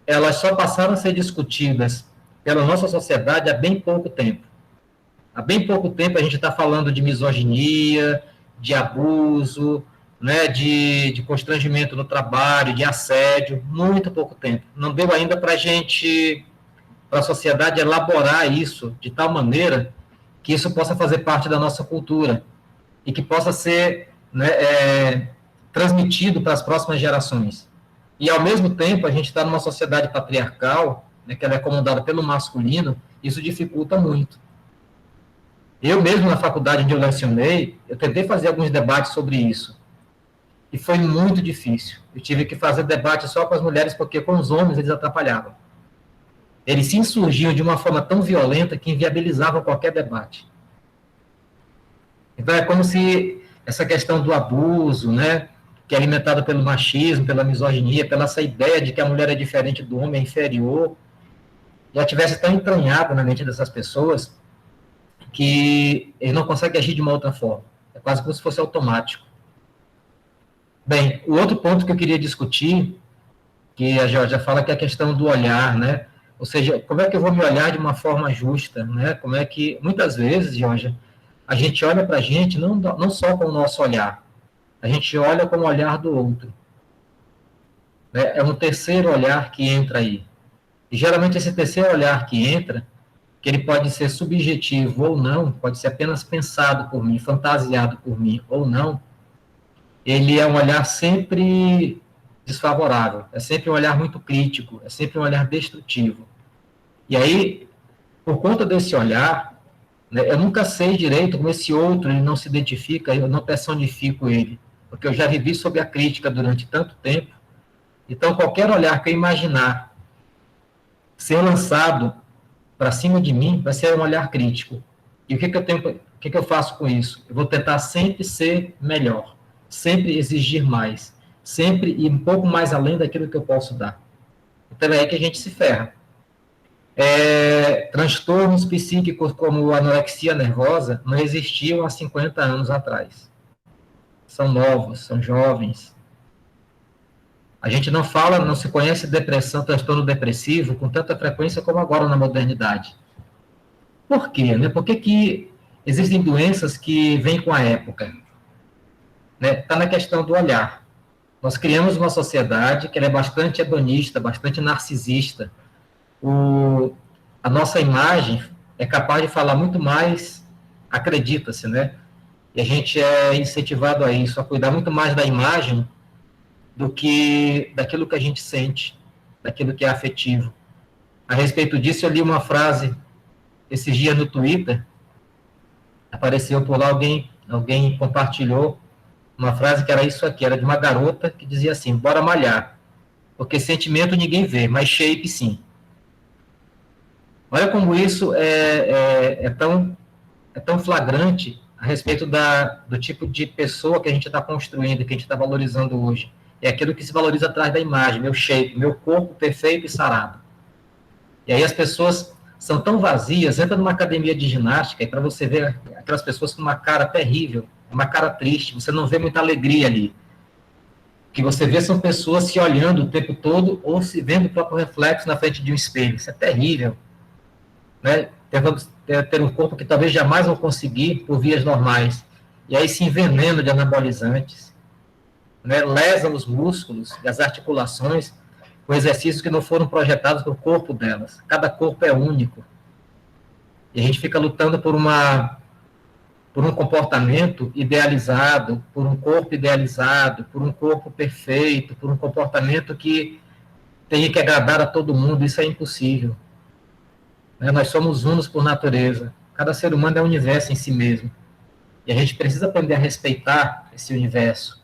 elas só passaram a ser discutidas pela nossa sociedade há bem pouco tempo. Há bem pouco tempo a gente está falando de misoginia, de abuso, né, de constrangimento no trabalho, de assédio, muito pouco tempo. Não deu ainda para a sociedade elaborar isso de tal maneira que isso possa fazer parte da nossa cultura e que possa ser, né, transmitido para as próximas gerações. E, ao mesmo tempo, a gente está numa sociedade patriarcal, né, que ela é comandada pelo masculino, isso dificulta muito. Eu mesmo, na faculdade onde eu lecionei, eu tentei fazer alguns debates sobre isso. E foi muito difícil. Eu tive que fazer debate só com as mulheres, porque com os homens eles atrapalhavam. Eles se insurgiam de uma forma tão violenta que inviabilizavam qualquer debate. Então, é como se essa questão do abuso, né, que é alimentada pelo machismo, pela misoginia, pela essa ideia de que a mulher é diferente do homem, é inferior, já tivesse tão entranhado na mente dessas pessoas que eles não conseguem agir de uma outra forma. É quase como se fosse automático. Bem, o outro ponto que eu queria discutir, que a Georgia fala, que é a questão do olhar, né? Ou seja, como é que eu vou me olhar de uma forma justa, né? Como é que, muitas vezes, Georgia, a gente olha para a gente não só com o nosso olhar, a gente olha com o olhar do outro. Né? É um terceiro olhar que entra aí. E, geralmente, esse terceiro olhar que entra, que ele pode ser subjetivo ou não, pode ser apenas pensado por mim, fantasiado por mim ou não, ele é um olhar sempre desfavorável, é sempre um olhar muito crítico, é sempre um olhar destrutivo. E aí, por conta desse olhar, né? Eu nunca sei direito como esse outro ele não se identifica, eu não personifico ele, porque eu já vivi sob a crítica durante tanto tempo. Então, qualquer olhar que eu imaginar ser lançado para cima de mim vai ser um olhar crítico. E o que eu faço com isso? Eu vou tentar sempre ser melhor, sempre exigir mais, sempre ir um pouco mais além daquilo que eu posso dar. Então é aí que a gente se ferra. Transtornos psíquicos como anorexia nervosa não existiam há 50 anos atrás. São novos, são jovens. A gente não fala, não se conhece depressão, transtorno depressivo com tanta frequência como agora na modernidade. Por quê? Né? Por que existem doenças que vêm com a época? Está na questão do olhar. Nós criamos uma sociedade que ela é bastante hedonista, bastante narcisista. A nossa imagem é capaz de falar muito mais, acredita-se, né? E a gente é incentivado a isso, a cuidar muito mais da imagem do que daquilo que a gente sente, daquilo que é afetivo. A respeito disso, eu li uma frase esses dias no Twitter, apareceu por lá, alguém compartilhou uma frase que era isso aqui, era de uma garota que dizia assim: bora malhar, porque sentimento ninguém vê, mas shape sim. Olha como isso é tão flagrante a respeito do tipo de pessoa que a gente está construindo, que a gente está valorizando hoje. É aquilo que se valoriza atrás da imagem, meu shape, meu corpo perfeito e sarado. E aí as pessoas são tão vazias, entra numa academia de ginástica, e para você ver aquelas pessoas com uma cara terrível, uma cara triste, você não vê muita alegria ali. O que você vê são pessoas se olhando o tempo todo, ou se vendo o próprio reflexo na frente de um espelho. Isso é terrível. Né? Tentando ter um corpo que talvez jamais vão conseguir por vias normais. E aí se envenenam de anabolizantes, né? Lesam os músculos e as articulações com exercícios que não foram projetados para o corpo delas. Cada corpo é único. E a gente fica lutando por um comportamento idealizado, por um corpo idealizado, por um corpo perfeito, por um comportamento que tem que agradar a todo mundo. Isso é impossível. Nós somos unos por natureza. Cada ser humano é um universo em si mesmo. E a gente precisa aprender a respeitar esse universo.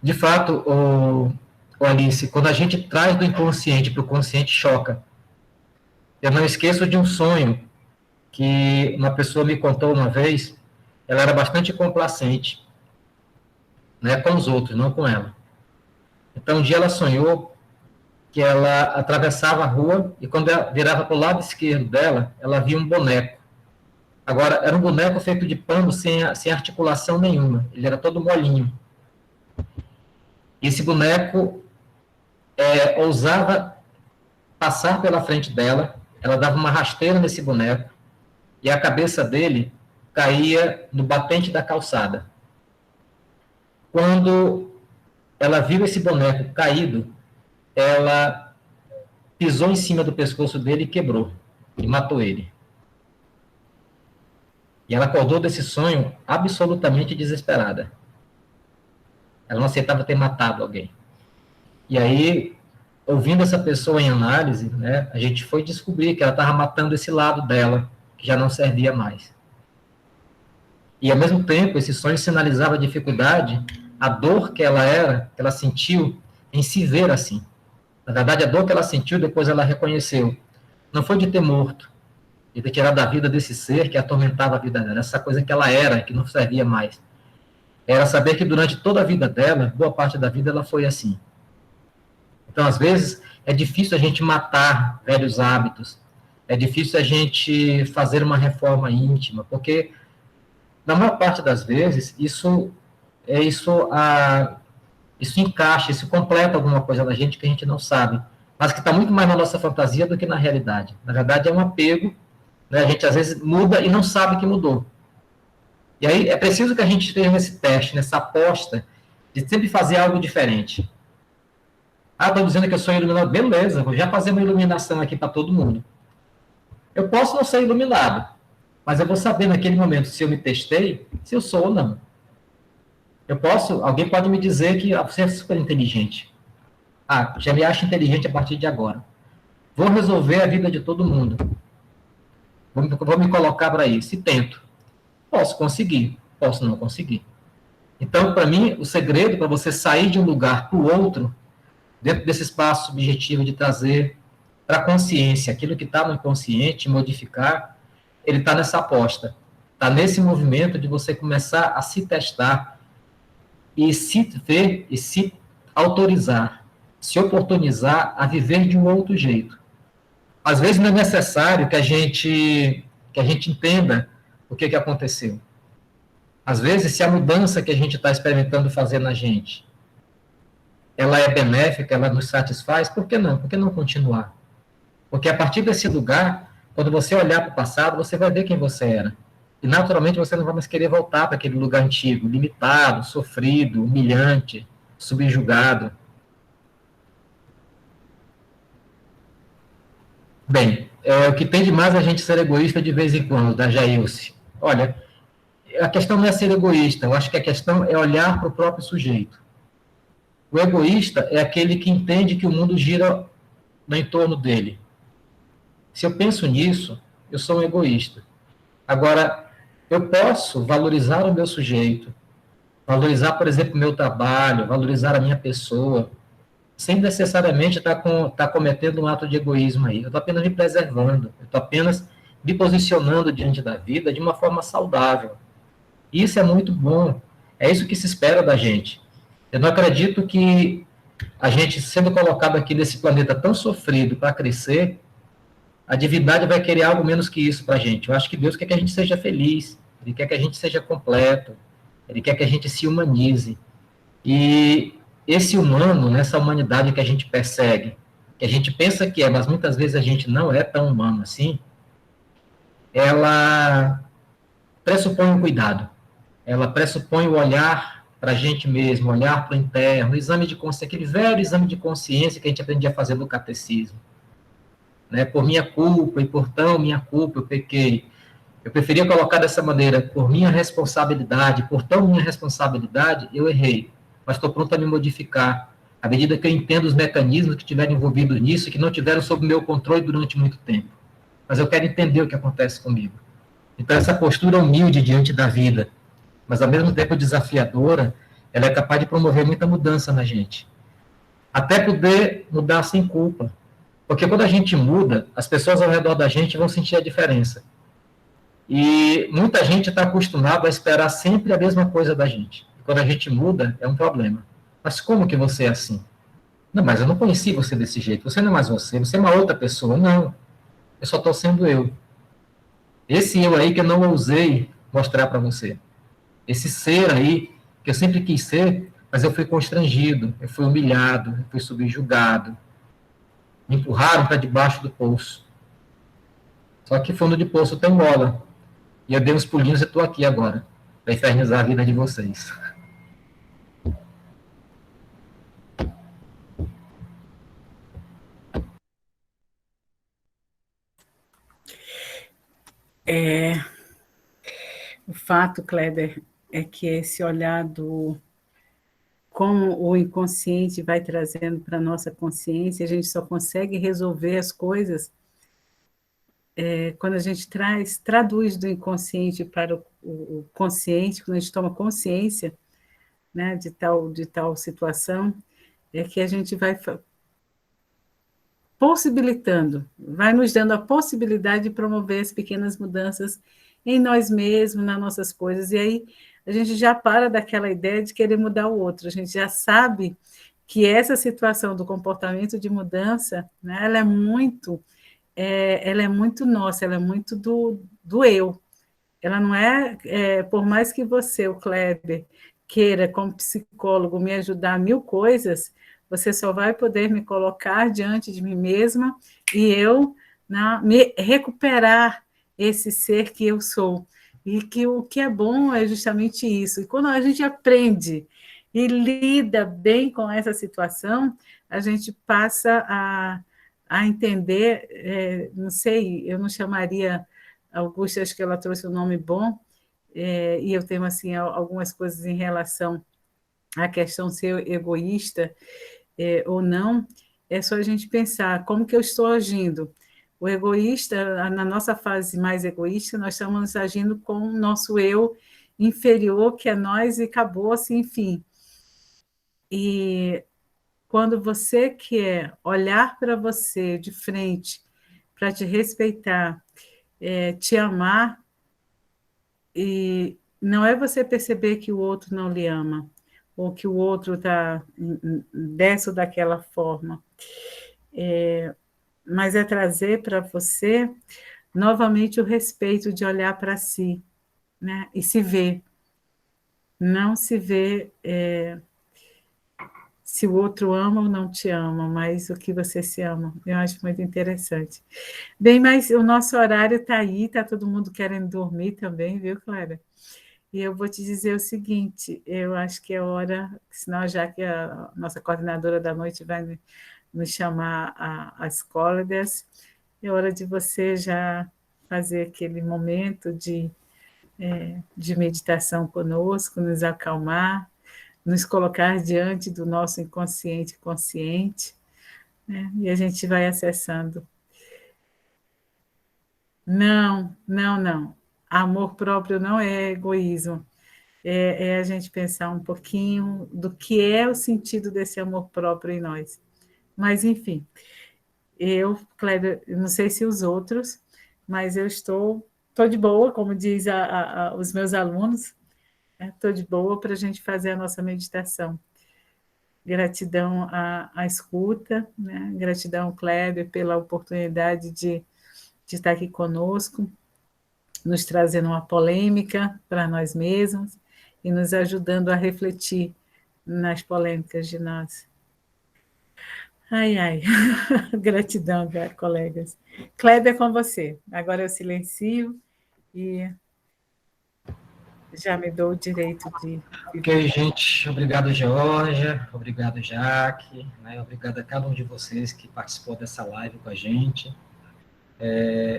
De fato, Alice, quando a gente traz do inconsciente para o consciente, choca. Eu não esqueço de um sonho que uma pessoa me contou uma vez. Ela era bastante complacente, né, com os outros, não com ela. Então, um dia ela sonhou que ela atravessava a rua e quando ela virava para o lado esquerdo dela, ela via um boneco. Agora, era um boneco feito de pano sem articulação nenhuma. Ele era todo molinho. E esse boneco ousava passar pela frente dela, ela dava uma rasteira nesse boneco e a cabeça dele caía no batente da calçada. Quando ela viu esse boneco caído, ela pisou em cima do pescoço dele e quebrou, e matou ele. E ela acordou desse sonho absolutamente desesperada. Ela não aceitava ter matado alguém. E aí, ouvindo essa pessoa em análise, né, a gente foi descobrir que ela estava matando esse lado dela, que já não servia mais. E, ao mesmo tempo, esse sonho sinalizava a dificuldade, a dor que ela sentiu em se ver assim. Na verdade, a dor que ela sentiu, depois ela reconheceu. Não foi de ter morto, de ter tirado a vida desse ser que atormentava a vida dela, essa coisa que ela era, que não servia mais. Era saber que durante toda a vida dela, boa parte da vida, ela foi assim. Então, às vezes, é difícil a gente matar velhos hábitos, é difícil a gente fazer uma reforma íntima, porque, na maior parte das vezes, isso encaixa, isso completa alguma coisa na gente que a gente não sabe, mas que está muito mais na nossa fantasia do que na realidade. Na verdade, é um apego, né? A gente às vezes muda e não sabe que mudou. E aí é preciso que a gente esteja nesse teste, nessa aposta, de sempre fazer algo diferente. Estou dizendo que eu sou iluminado. Beleza, vou já fazer uma iluminação aqui para todo mundo. Eu posso não ser iluminado, mas eu vou saber naquele momento se eu me testei, se eu sou ou não. Alguém pode me dizer que você é super inteligente. Já me acho inteligente a partir de agora. vou resolver a vida de todo mundo. Vou me colocar para isso e tento. Posso conseguir, posso não conseguir. Então, para mim, o segredo para você sair de um lugar para o outro, dentro desse espaço subjetivo de trazer para a consciência aquilo que está no inconsciente, modificar, ele está nessa aposta. Está nesse movimento de você começar a se testar e se ver e se autorizar, se oportunizar a viver de um outro jeito. Às vezes não é necessário que a gente entenda o que aconteceu. Às vezes, se a mudança que a gente está experimentando fazer na gente, ela é benéfica, ela nos satisfaz, por que não? Por que não continuar? Porque a partir desse lugar, quando você olhar para o passado, você vai ver quem você era. E, naturalmente, você não vai mais querer voltar para aquele lugar antigo, limitado, sofrido, humilhante, subjugado. Bem, o que tem de mais a gente ser egoísta de vez em quando, da Jailce. Olha, a questão não é ser egoísta, eu acho que a questão é olhar para o próprio sujeito. O egoísta é aquele que entende que o mundo gira no entorno dele. Se eu penso nisso, eu sou um egoísta. Agora, eu posso valorizar o meu sujeito, valorizar, por exemplo, o meu trabalho, valorizar a minha pessoa, sem necessariamente estar cometendo um ato de egoísmo aí. Eu estou apenas me preservando, eu estou apenas me posicionando diante da vida de uma forma saudável. Isso é muito bom, é isso que se espera da gente. Eu não acredito que a gente, sendo colocado aqui nesse planeta tão sofrido para crescer, a divindade vai querer algo menos que isso para a gente. Eu acho que Deus quer que a gente seja feliz, Ele quer que a gente seja completo, Ele quer que a gente se humanize. E esse humano, nessa humanidade que a gente persegue, que a gente pensa que é, mas muitas vezes a gente não é tão humano assim, ela pressupõe um cuidado. Ela pressupõe o olhar para a gente mesmo, olhar para o interno, o exame de consciência, aquele velho exame de consciência que a gente aprendia a fazer no catecismo. Né? Por minha culpa, e por tão minha culpa, eu pequei. Eu preferia colocar dessa maneira, por minha responsabilidade, por tão minha responsabilidade, eu errei. Mas estou pronto a me modificar, à medida que eu entendo os mecanismos que estiveram envolvidos nisso, que não tiveram sob meu controle durante muito tempo. Mas eu quero entender o que acontece comigo. Então, essa postura humilde diante da vida, mas ao mesmo tempo desafiadora, ela é capaz de promover muita mudança na gente. Até poder mudar sem culpa. Porque quando a gente muda, as pessoas ao redor da gente vão sentir a diferença. E muita gente está acostumada a esperar sempre a mesma coisa da gente. E quando a gente muda, é um problema. Mas como que você é assim? Não, mas eu não conheci você desse jeito. Você não é mais você é uma outra pessoa. Não, eu só estou sendo eu. Esse eu aí que eu não ousei mostrar para você. Esse ser aí, que eu sempre quis ser, mas eu fui constrangido, eu fui humilhado, eu fui subjugado. Me empurraram para debaixo do poço. Só que fundo de poço tem bola. E eu dei uns pulinhos e estou aqui agora, para infernizar a vida de vocês. O fato, Kleber, é que esse olhar como o inconsciente vai trazendo para a nossa consciência, a gente só consegue resolver as coisas quando a gente traduz do inconsciente para o consciente, quando a gente toma consciência, né, de tal situação, é que a gente vai possibilitando, vai nos dando a possibilidade de promover as pequenas mudanças em nós mesmos, nas nossas coisas, e aí a gente já para daquela ideia de querer mudar o outro, a gente já sabe que essa situação do comportamento de mudança, né, ela é muito nossa, ela é muito do eu, ela não por mais que você, o Kleber, queira, como psicólogo, me ajudar a 1000 coisas, você só vai poder me colocar diante de mim mesma e eu me recuperar esse ser que eu sou. E que o que é bom é justamente isso. E quando a gente aprende e lida bem com essa situação, a gente passa a entender, não sei, eu não chamaria, Augusta, acho que ela trouxe um nome bom, e eu tenho assim algumas coisas em relação à questão de ser egoísta ou não, é só a gente pensar como que eu estou agindo. O egoísta, na nossa fase mais egoísta, nós estamos agindo com o nosso eu inferior, que é nós, e acabou assim, enfim. E quando você quer olhar para você de frente, para te respeitar, te amar, e não é você perceber que o outro não lhe ama, ou que o outro está dessa ou daquela forma, mas é trazer para você novamente o respeito de olhar para si, né? E se ver, não se ver se o outro ama ou não te ama, mas o que você se ama. Eu acho muito interessante. Bem, mas o nosso horário está aí, está todo mundo querendo dormir também, viu, Clara? E eu vou te dizer o seguinte, eu acho que é hora, senão já que a nossa coordenadora da noite vai nos chamar às cóleras, é hora de você já fazer aquele momento de meditação conosco, nos acalmar, nos colocar diante do nosso inconsciente consciente, né? E a gente vai acessando. Não, não, não. Amor próprio não é egoísmo. É a gente pensar um pouquinho do que é o sentido desse amor próprio em nós. Mas, enfim, eu, Kleber, não sei se os outros, mas eu estou de boa, como diz os meus alunos, estou de boa para a gente fazer a nossa meditação. Gratidão à escuta, né? Gratidão, Kleber, pela oportunidade de estar aqui conosco, nos trazendo uma polêmica para nós mesmos e nos ajudando a refletir nas polêmicas de nós. Ai, ai, gratidão, colegas. Kleber, é com você. Agora eu silencio e já me dou o direito de... Ok, gente. Obrigado, Georgia. Obrigado, Jaque. Né? Obrigado a cada um de vocês que participou dessa live com a gente.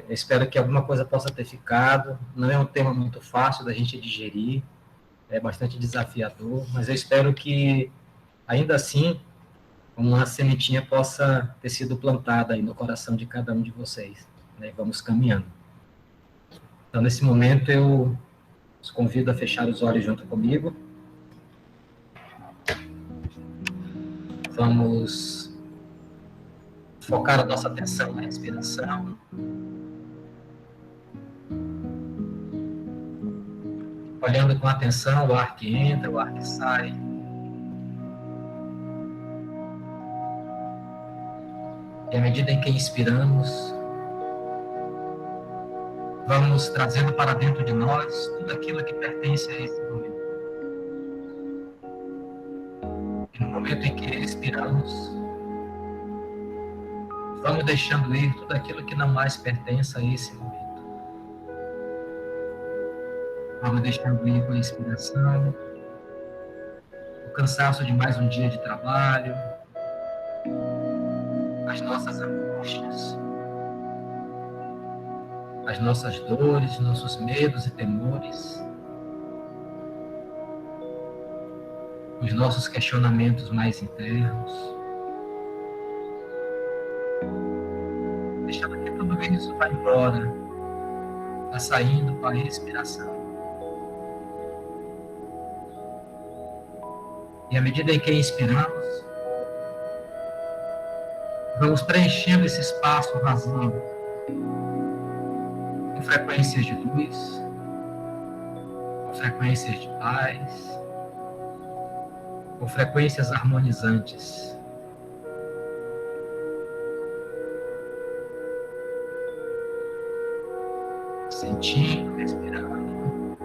Espero que alguma coisa possa ter ficado. Não é um tema muito fácil da gente digerir. É bastante desafiador, mas eu espero que, ainda assim, uma sementinha possa ter sido plantada aí no coração de cada um de vocês. Né? Vamos caminhando. Então, nesse momento, eu os convido a fechar os olhos junto comigo. Vamos focar a nossa atenção na respiração. Olhando com atenção o ar que entra, o ar que sai. E à medida em que inspiramos, vamos trazendo para dentro de nós tudo aquilo que pertence a esse momento. E no momento em que expiramos, vamos deixando ir tudo aquilo que não mais pertence a esse momento. Vamos deixando ir com a inspiração, o cansaço de mais um dia de trabalho, as nossas angústias, as nossas dores, nossos medos e temores, os nossos questionamentos mais internos. Deixando que tudo isso vá embora, vá saindo com a respiração. E à medida em que inspiramos, vamos preenchendo esse espaço vazio com frequências de luz, com frequências de paz, com frequências harmonizantes. Sentindo, respirando,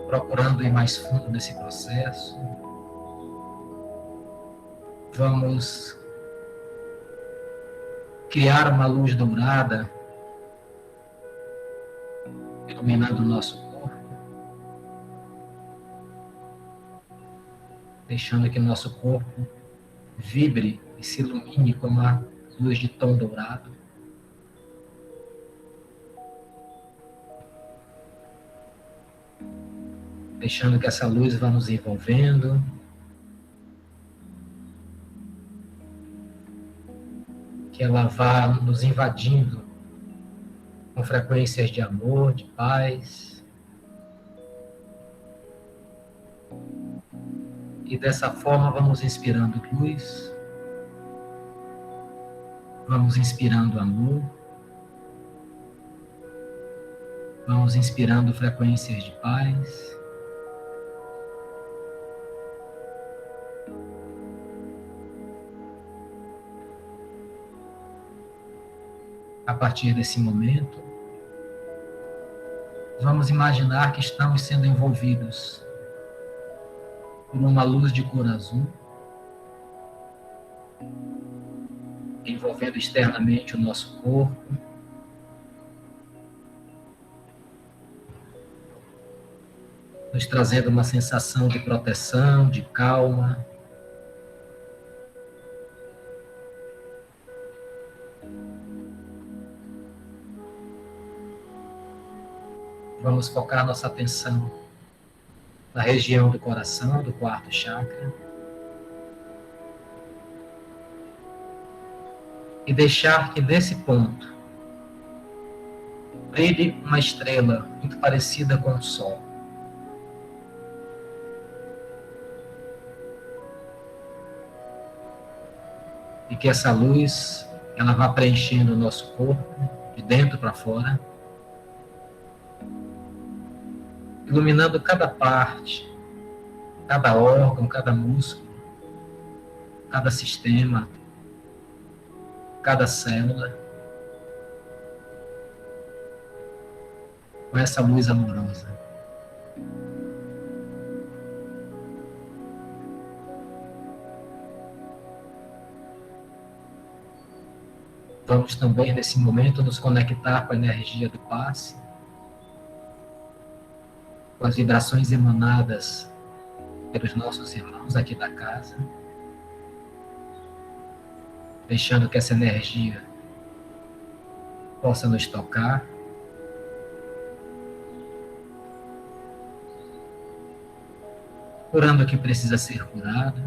procurando ir mais fundo nesse processo. Vamos criar uma luz dourada iluminando o nosso corpo, deixando que nosso corpo vibre e se ilumine com uma luz de tom dourado. Deixando que essa luz vá nos envolvendo, que ela vá nos invadindo com frequências de amor, de paz. E dessa forma vamos inspirando luz, vamos inspirando amor, vamos inspirando frequências de paz. A partir desse momento, vamos imaginar que estamos sendo envolvidos por uma luz de cor azul, envolvendo externamente o nosso corpo, nos trazendo uma sensação de proteção, de calma. Vamos focar nossa atenção na região do coração, do quarto chakra. E deixar que desse ponto brilhe uma estrela muito parecida com o Sol. E que essa luz, ela vá preenchendo o nosso corpo, de dentro para fora, iluminando cada parte, cada órgão, cada músculo, cada sistema, cada célula, com essa luz amorosa. Vamos também, nesse momento, nos conectar com a energia do passe, com as vibrações emanadas pelos nossos irmãos aqui da casa, deixando que essa energia possa nos tocar, curando o que precisa ser curado,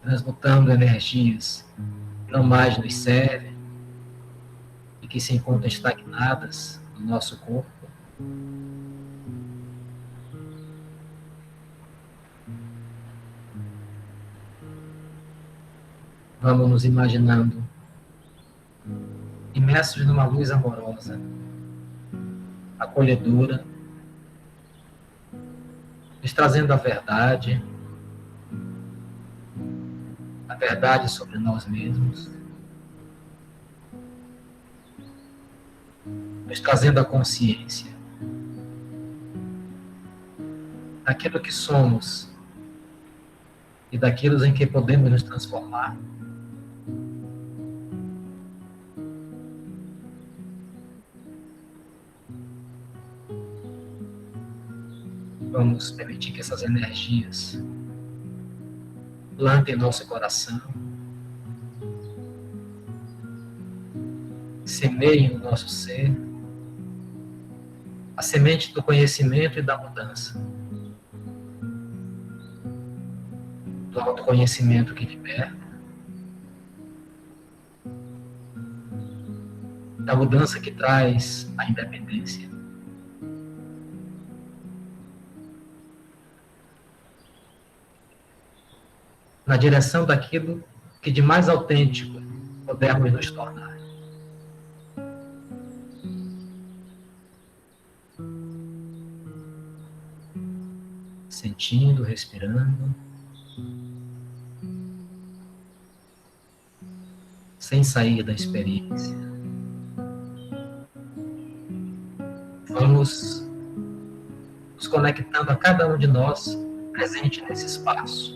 transmutando energias que não mais nos servem e que se encontram estagnadas no nosso corpo. Vamos nos imaginando imersos numa luz amorosa, acolhedora, nos trazendo a verdade sobre nós mesmos, nos trazendo a consciência daquilo que somos e daquilo em que podemos nos transformar. Vamos permitir que essas energias plantem nosso coração, semeiem no nosso ser a semente do conhecimento e da mudança, do autoconhecimento que liberta, da mudança que traz a independência. Na direção daquilo que de mais autêntico pudermos nos tornar. Sentindo, respirando, sem sair da experiência. Vamos nos conectando a cada um de nós presente nesse espaço,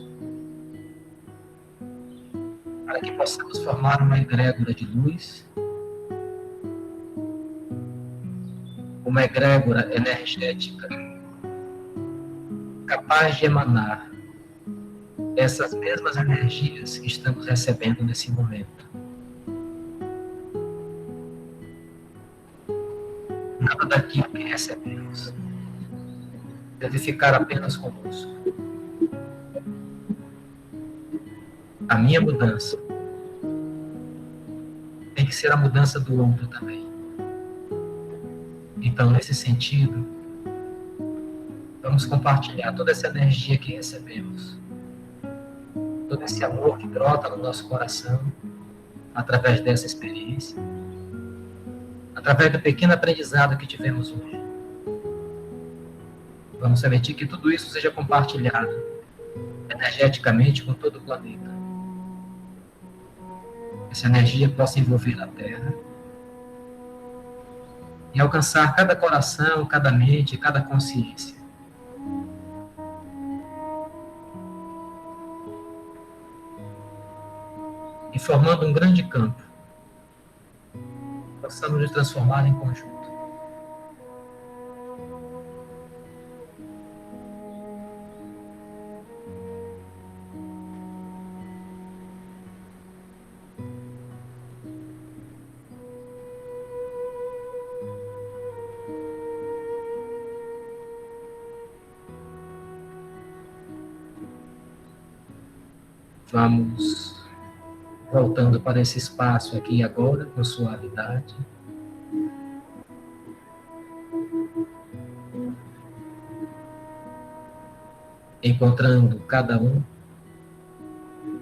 para que possamos formar uma egrégora de luz, uma egrégora energética, capaz de emanar essas mesmas energias que estamos recebendo nesse momento. Nada daquilo que recebemos deve ficar apenas conosco. A minha mudança que ser a mudança do outro também. Então, nesse sentido, vamos compartilhar toda essa energia que recebemos, todo esse amor que brota no nosso coração através dessa experiência, através do pequeno aprendizado que tivemos hoje. Vamos permitir que tudo isso seja compartilhado energeticamente com todo o planeta. Essa energia possa envolver a Terra e alcançar cada coração, cada mente, cada consciência. E formando um grande campo, possamos nos transformar em conjunto. Vamos voltando para esse espaço aqui e agora, com suavidade. Encontrando cada um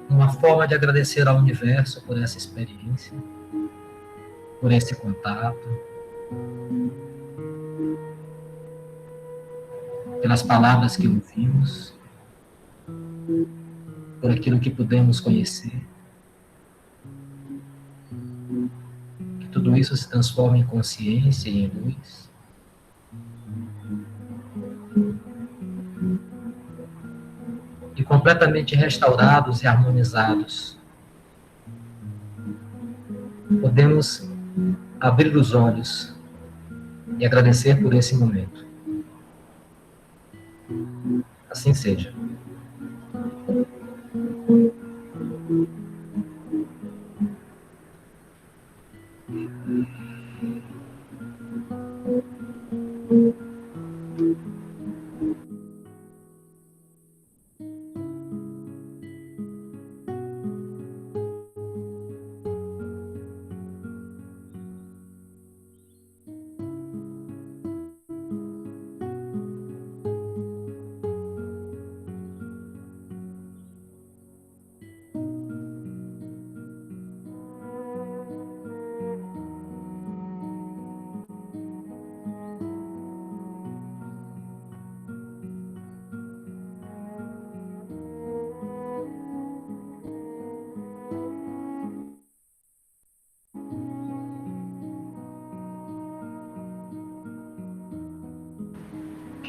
uma forma de agradecer ao universo por essa experiência, por esse contato, pelas palavras que ouvimos, por aquilo que pudemos conhecer. Que tudo isso se transforme em consciência e em luz. E completamente restaurados e harmonizados, podemos abrir os olhos e agradecer por esse momento. Assim seja.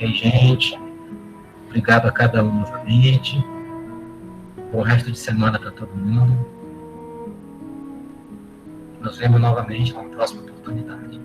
Ok, gente. Obrigado a cada um novamente. Bom resto de semana para todo mundo. Nos vemos novamente na próxima oportunidade.